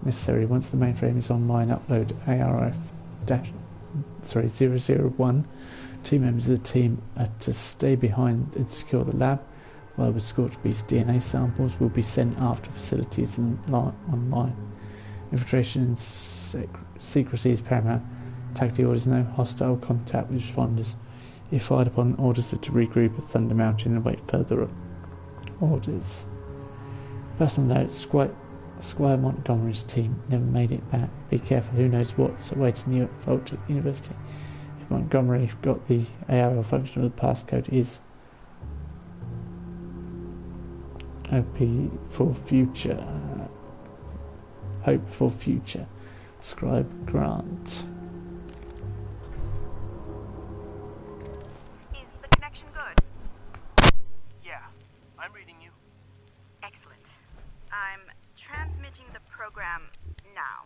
A: necessary. Once the mainframe is online, upload ARF-001. Team members of the team are to stay behind and secure the lab, while with Scorched Beast DNA samples will be sent after facilities and online. Infiltration and secrecy is paramount. Tactical orders, no hostile contact with responders. If fired upon, orders to regroup at Thunder Mountain and wait further orders. Personal note, Squire Montgomery's team never made it back. Be careful, who knows what's awaiting you at Fort University. If Montgomery got the ARL function of the passcode is OP for future. Hope for future. Scribe Grant.
F: Is the connection good?
E: Yeah, I'm reading you.
F: Excellent. I'm transmitting the program now.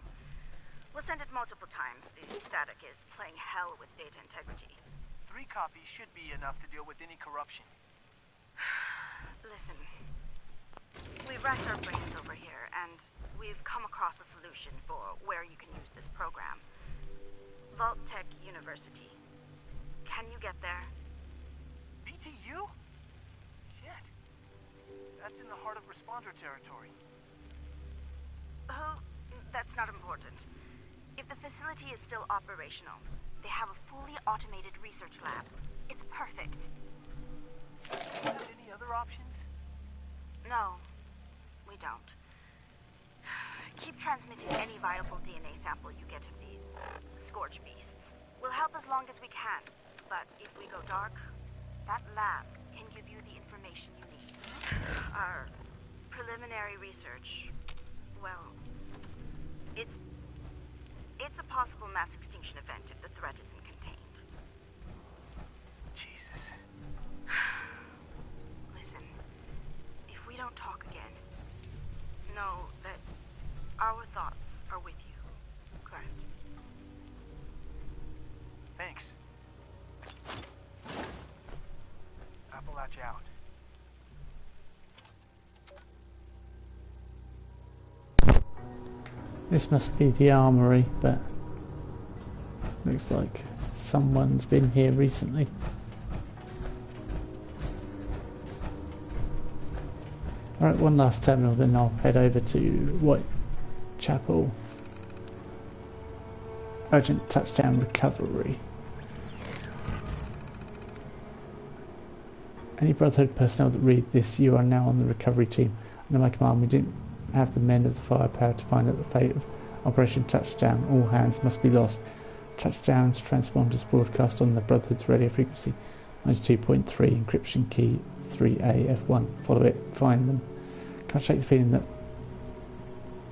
F: We'll send it multiple times. The static is playing hell with data integrity.
E: 3 copies should be enough to deal with any corruption.
F: Listen, we've racked our brains over here, and we've come across a solution for where you can use this program. Vault Tech University. Can you get there?
E: BTU? Shit. That's in the heart of responder territory.
F: Oh, that's not important. If the facility is still operational, they have a fully automated research lab. It's perfect.
E: Do you have any other options?
F: No, we don't. Keep transmitting any viable DNA sample you get of these scorched beasts. We'll help as long as we can, but if we go dark, that lab can give you the information you need. Our preliminary research, well, it's a possible mass extinction event if the threat isn't contained.
E: Jesus.
F: Listen, if we don't talk again, know that our thoughts are with you, Grant.
E: Thanks. Appalachia out.
A: This must be the armory, but looks like someone's been here recently. Alright, one last terminal, then I'll head over to Whitechapel. Urgent touchdown recovery. Any Brotherhood personnel that read this, you are now on the recovery team. Under my command, we didn't have the men of the firepower to find out the fate of Operation Touchdown. All hands must be lost. Touchdown's transponders broadcast on the Brotherhood's radio frequency 92.3, encryption key 3A F1. Follow it, find them. Can't shake the feeling that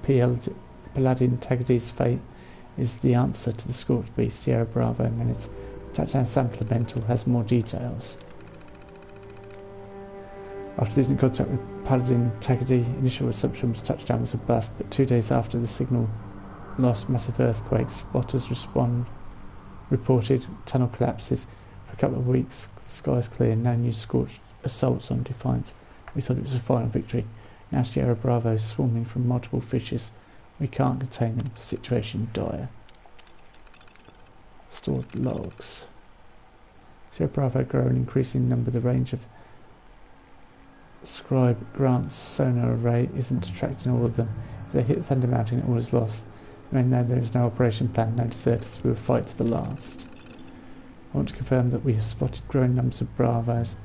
A: Paladin Tagadi's fate is the answer to the Scorched Beast. Sierra Bravo minutes. Touchdown Supplemental has more details. After losing contact with Paladin Tagadi, initial assumption was Touchdown was a bust, but 2 days after the signal lost, massive earthquakes. Spotters reported tunnel collapses. For a couple of weeks, the sky is clear. No new scorched assaults on Defiance. We thought it was a final victory. Now Sierra Bravo is swarming from multiple fishes. We can't contain them. Situation dire. Stored logs. Sierra Bravo grow an increasing number. The range of Scribe Grant's sonar array isn't attracting all of them. If they hit Thunder Mountain, all is lost. When there is no operation plan, no deserters, we will fight to the last. I want to confirm that we have spotted growing numbers of Bravos.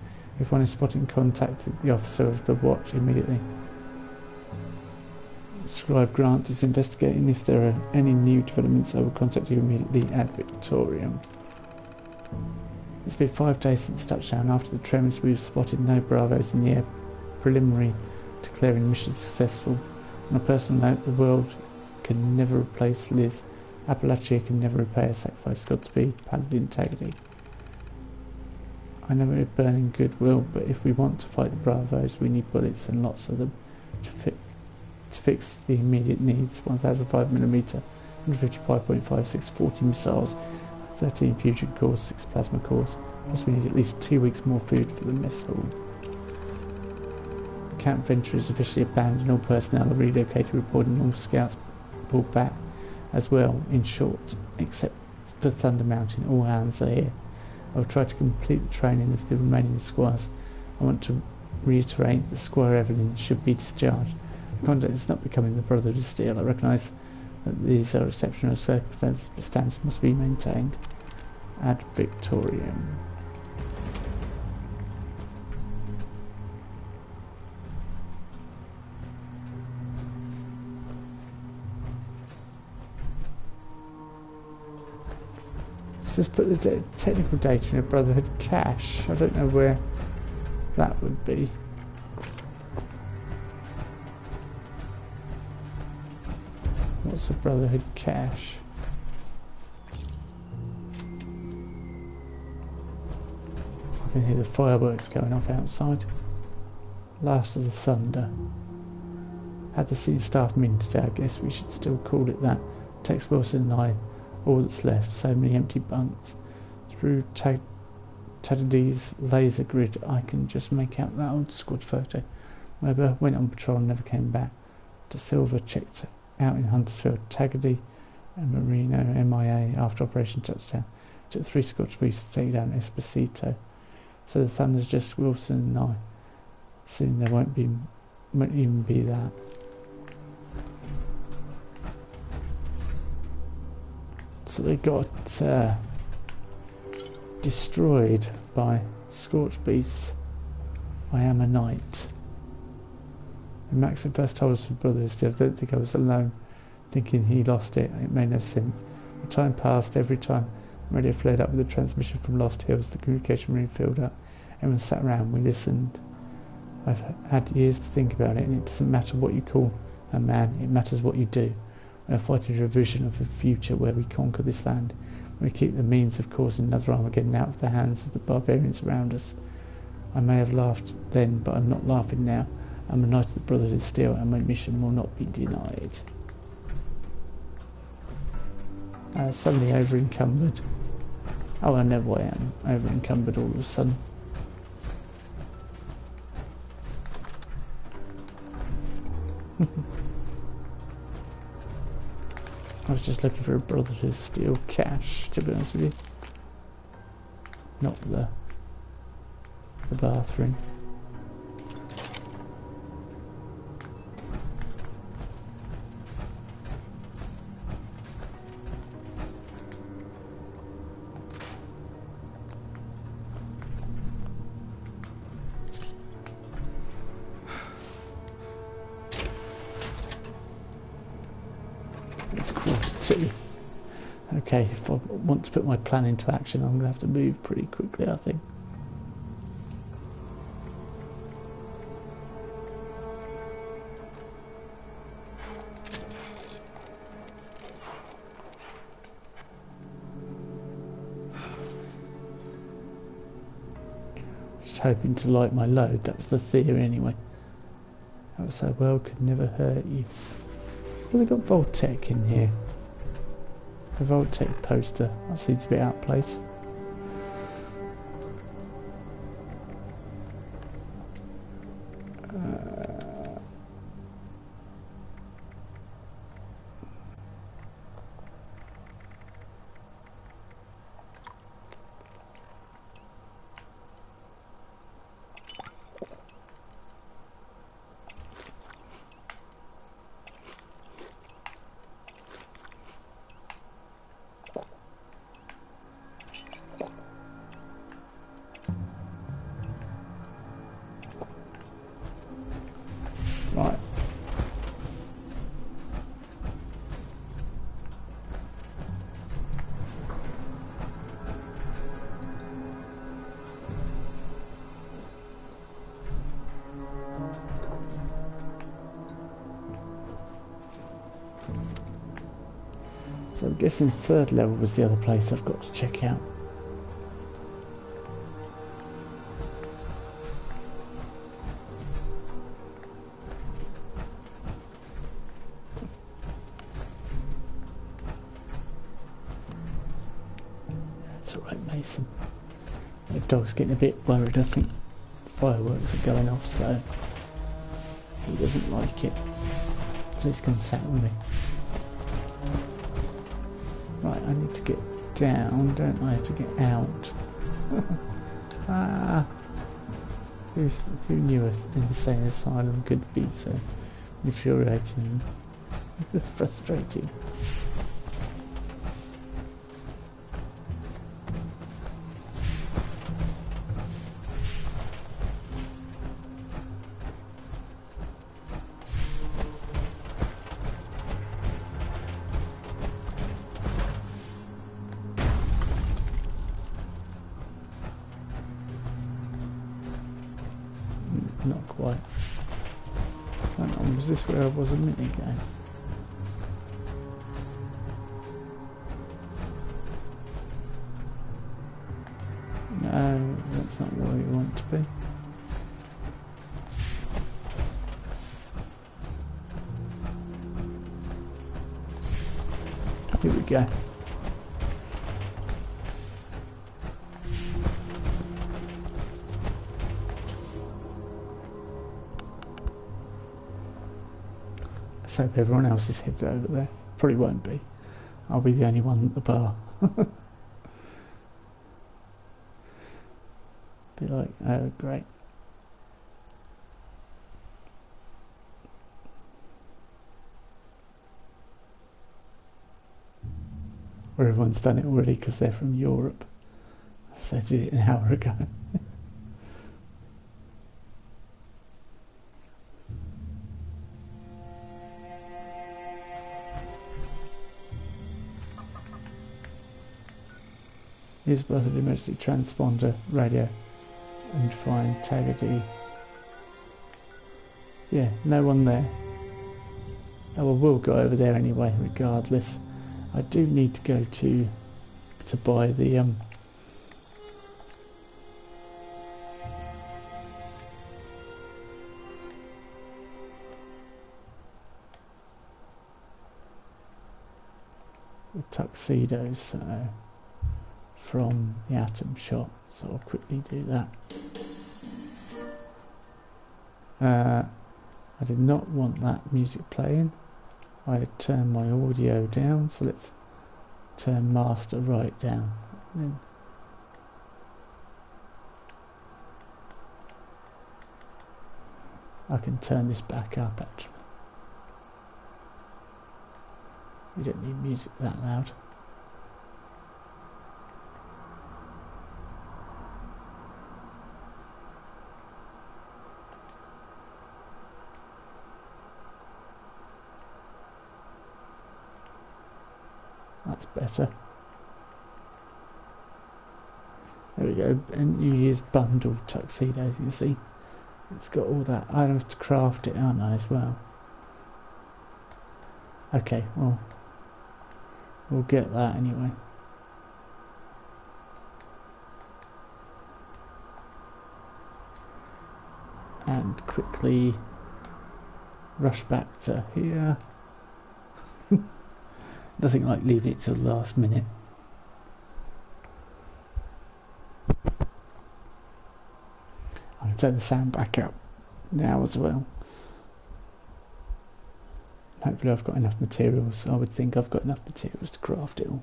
A: If one is spotted, contact the officer of the watch immediately. Scribe Grant is investigating. If there are any new developments, I will contact you immediately at Victorium. It's been 5 days since touchdown. After the tremors, we have spotted no Bravos in the air. Preliminary declaring mission successful. On a personal note, the world can never replace Liz. Appalachia can never repay a sacrifice. Godspeed, Paladin Taggedy. I know we're burning goodwill, but if we want to fight the Bravos, we need bullets and lots of them to fix the immediate needs. 1005mm, 155.56, 40 missiles, 13 fusion cores, 6 plasma cores. Plus we need at least 2 weeks more food for the mess hall. Camp Venture is officially abandoned. All personnel are relocated, reporting all scouts pulled back as well. In short, except for Thunder Mountain, all hands are here. I will try to complete the training of the remaining squires. I want to reiterate that Squire Evelyn should be discharged. The conduct is not becoming the Brotherhood of Steel. I recognise that these are exceptional circumstances, but standards must be maintained. Ad Victorium. Let's just put the technical data in a Brotherhood cache. I don't know where that would be. What's a Brotherhood cache? I can hear the fireworks going off outside. Last of the Thunder. Had the senior staff meeting today. I guess we should still call it that. Tex Wilson and I, all that's left. So many empty bunks. Through Taddy's laser grid, I can just make out that old squad photo. Weber went on patrol and never came back. De Silva checked out in Huntersville. Taggedy and Marino MIA after Operation Touchdown. Took 3 Scotch beasts to take down Esposito. So the Thunder's just Wilson and I. Soon there won't even be that. So they got destroyed by Scorched Beasts. I am a knight. When Max had first told us for Brothers, I don't think I was alone, thinking he lost it. It made no sense. The time passed. Every time the radio flared up with a transmission from Lost Hills, the communication room filled up. Everyone sat around. We listened. I've had years to think about it, and it doesn't matter what you call a man. It matters what you do. We are fighting a vision of a future where we conquer this land. We keep the means of causing another Armageddon out of the hands of the barbarians around us. I may have laughed then, but I'm not laughing now. I'm a knight of the Brotherhood of Steel, and my mission will not be denied. Suddenly over encumbered. Oh, I know why I am over encumbered all of a sudden. I was just looking for a Brotherhood of Steel cache, to be honest with you. Not the bathroom. Okay, if I want to put my plan into action, I'm going to have to move pretty quickly, I think. Just hoping to light my load, that was the theory anyway. That was so well, could never hurt you. Well, they got Voltec in here. A Voltec poster. That seems a bit out of place. So I'm guessing third level was the other place I've got to check out. That's alright, Mason. The dog's getting a bit worried, I think. Fireworks are going off, so he doesn't like it. So he's going to sat with me. Right, I need to get down, don't I, to get out. Who knew an insane asylum could be so infuriating and frustrating? Not quite. Hang on, was this where I was a minute ago? No, that's not where we want to be. Here we go. Let's hope everyone else is headed over there. Probably won't be. I'll be the only one at the bar. Be like, oh great. Or everyone's done it already because they're from Europe. So I did it an hour ago. Use both of the emergency transponder radio and find tag ID. Yeah, no one there. Oh, well, we'll go over there anyway, regardless. I do need to go to buy the tuxedos, so from the Atom shop, so I'll quickly do that. I did not want that music playing. I had turned my audio down, so let's turn master right down. Then I can turn this back up actually. We don't need music that loud. That's better. There we go. And New Year's bundle tuxedo. You can see it's got all that. I have to craft it, aren't I, as well? Okay, well, we'll get that anyway. And quickly rush back to here. Nothing like leaving it till the last minute. I'm going to turn the sound back up now as well. Hopefully I've got enough materials. I would think I've got enough materials to craft it all.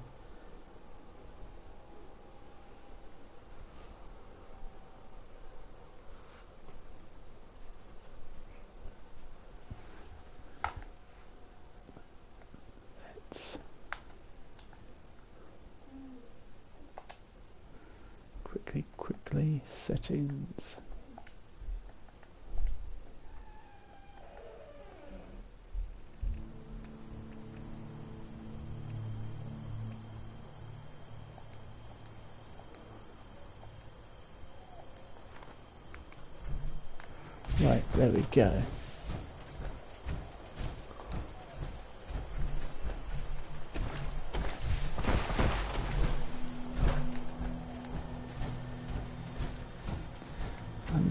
A: Let's quickly settings. Right, there we go.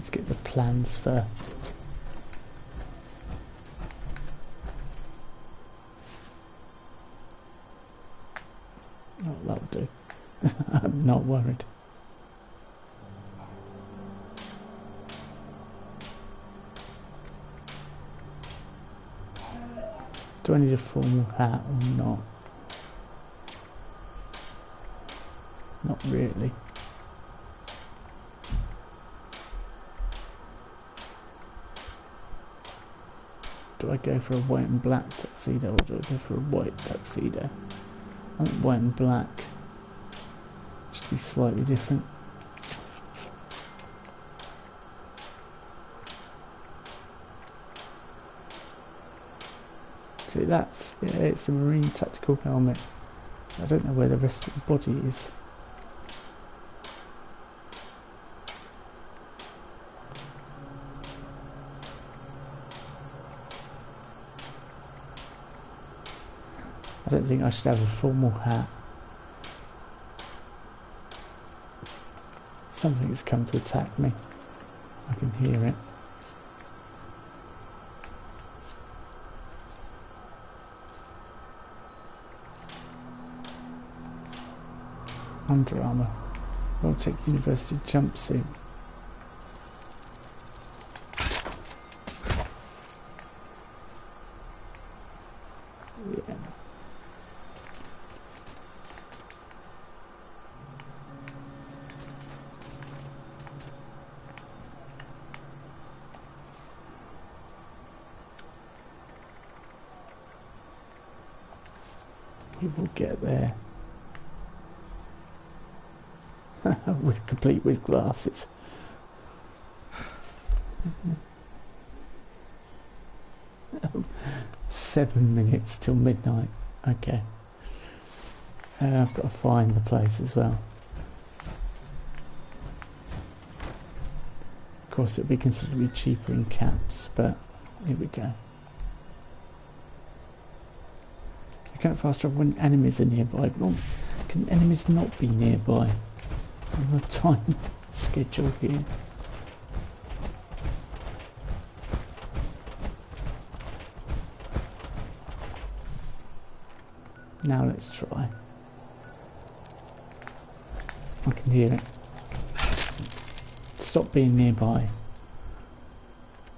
A: Let's get the plans for... Oh, that'll do. I'm not worried. Do I need a formal hat or not? Not really. Do I go for a white and black tuxedo or do I go for a white tuxedo? I think white and black should be slightly different. See, that's, yeah, it's the Marine Tactical Helmet. I don't know where the rest of the body is. I don't think I should have a formal hat. Something's come to attack me. I can hear it. Under Armour. I'll take University jumpsuit. Yeah. We will get there. With complete with glasses. 7 minutes till midnight. Okay. I've got to find the place as well. Of course, it'll be considerably cheaper in caps, but here we go. I can't fast travel when enemies are nearby. Well, can enemies not be nearby? On the time schedule here. Now let's try. I can hear it. Stop being nearby.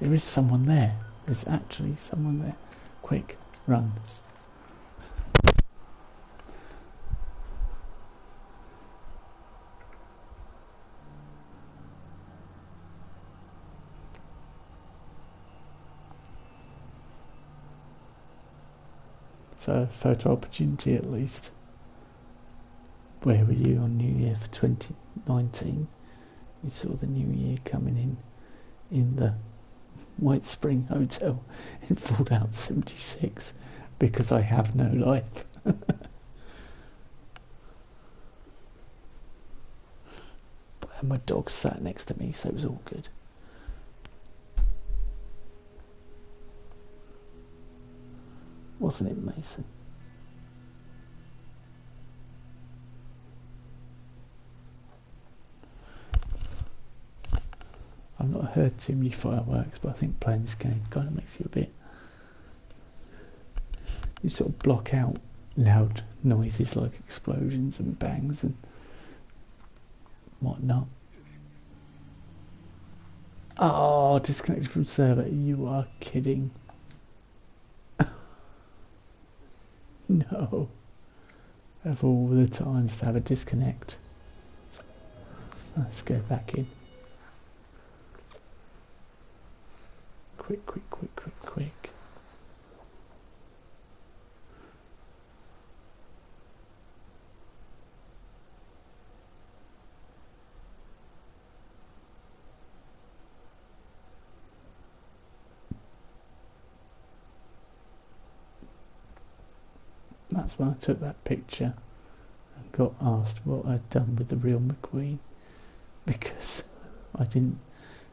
A: There is someone there. There's actually someone there. Quick, run. So, photo opportunity at least. Where were you on New Year for 2019? You saw the New Year coming in the White Spring Hotel in Fallout 76 because I have no life. And my dog sat next to me, so it was all good. Wasn't it, Mason? I've not heard too many fireworks, but I think playing this game kind of makes you a bit... You sort of block out loud noises like explosions and bangs and whatnot. Oh, disconnected from server. You are kidding. No. Of all the times to have a disconnect. Let's go back in. Quick, quick, quick, quick, quick. That's when I took that picture and got asked what I'd done with the real McQueen, because I didn't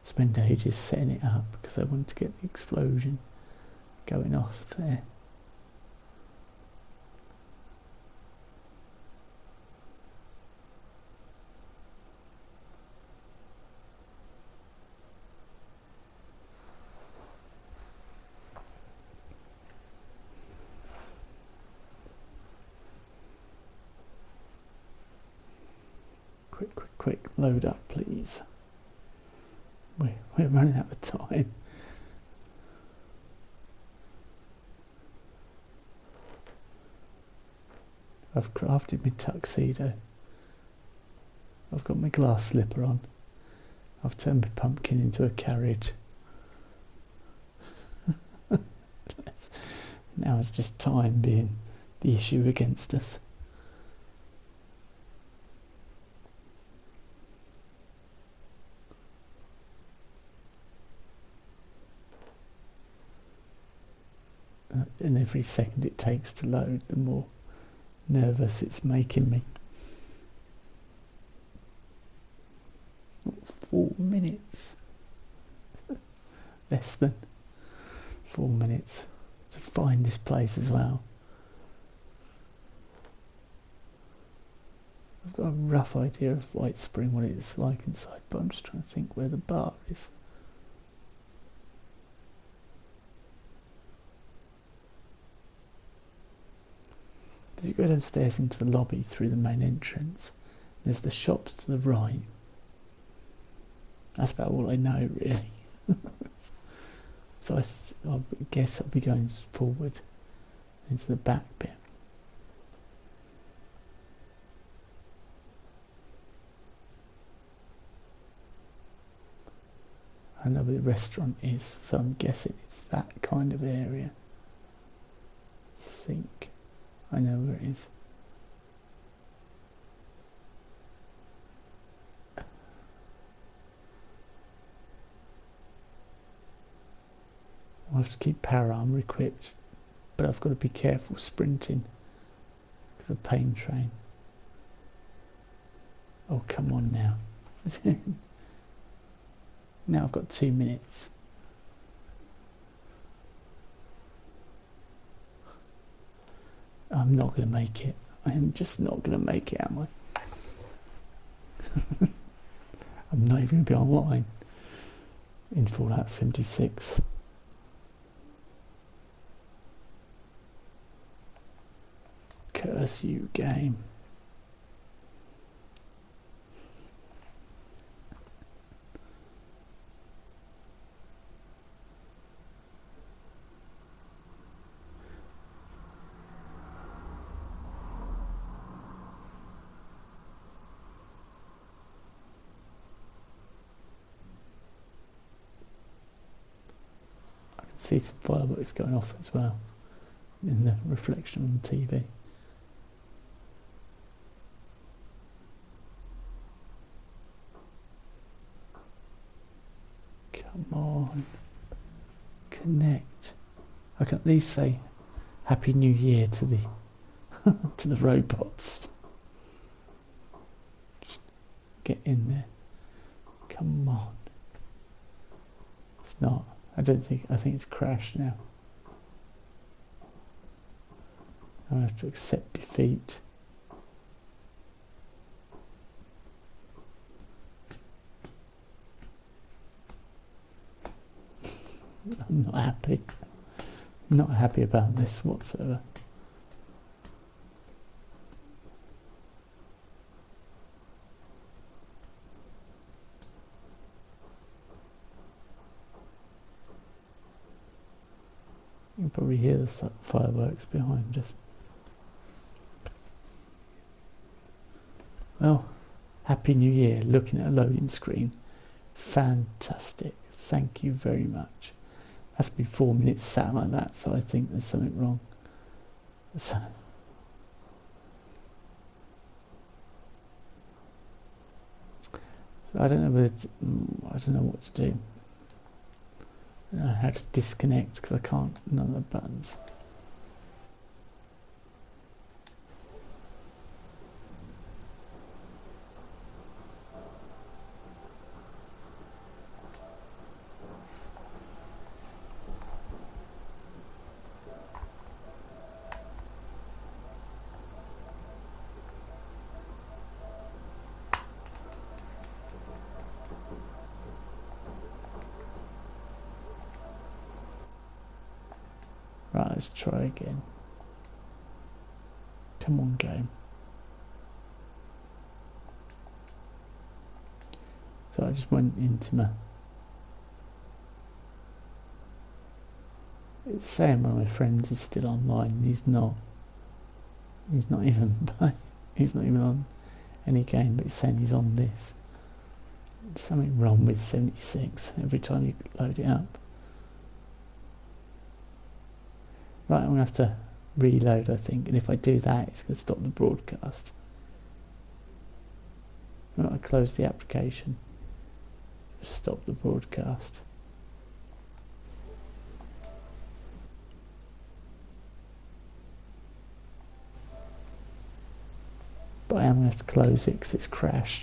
A: spend ages setting it up because I wanted to get the explosion going off there. Quick, load up, please. We're running out of time. I've crafted my tuxedo. I've got my glass slipper on. I've turned my pumpkin into a carriage. Now it's just time being the issue against us. And every second it takes to load, the more nervous it's making me. It's 4 minutes. Less than 4 minutes to find this place as well. I've got a rough idea of White Spring, what it's like inside, but I'm just trying to think where the bar is. As you go downstairs into the lobby through the main entrance, there's the shops to the right. That's about all I know, really. So I guess I'll be going forward into the back bit. I know where the restaurant is, so I'm guessing it's that kind of area. I think I know where it is. I'll have to keep power armor equipped, but I've got to be careful sprinting because of pain train. Oh, come on now. Now I've got 2 minutes. I'm not going to make it. I am just not going to make it, am I? I'm not even going to be online in Fallout 76. Curse you, game. See some fireworks going off as well in the reflection on the TV. Come on, connect. I can at least say Happy New Year to the to the robots. Just get in there. Come on. It's not. I think it's crashed now. I have to accept defeat. I'm not happy. I'm not happy about this whatsoever. You can probably hear the fireworks behind us. Well, Happy New Year. Looking at a loading screen. Fantastic. Thank you very much. That's been 4 minutes sat like that, so I think there's something wrong. So I don't know whether I don't know what to do. I had to disconnect because I can't, none of the buttons. Right, let's try again. Come on, game. So I just went into my... It's saying one of my friends is still online. He's not. He's not even he's not even on any game, but he's saying he's on this. There's something wrong with 76 every time you load it up. Right, I'm going to have to reload, I think, and if I do that, it's going to stop the broadcast. When I close the application, just stop the broadcast. But I am going to have to close it because it's crashed.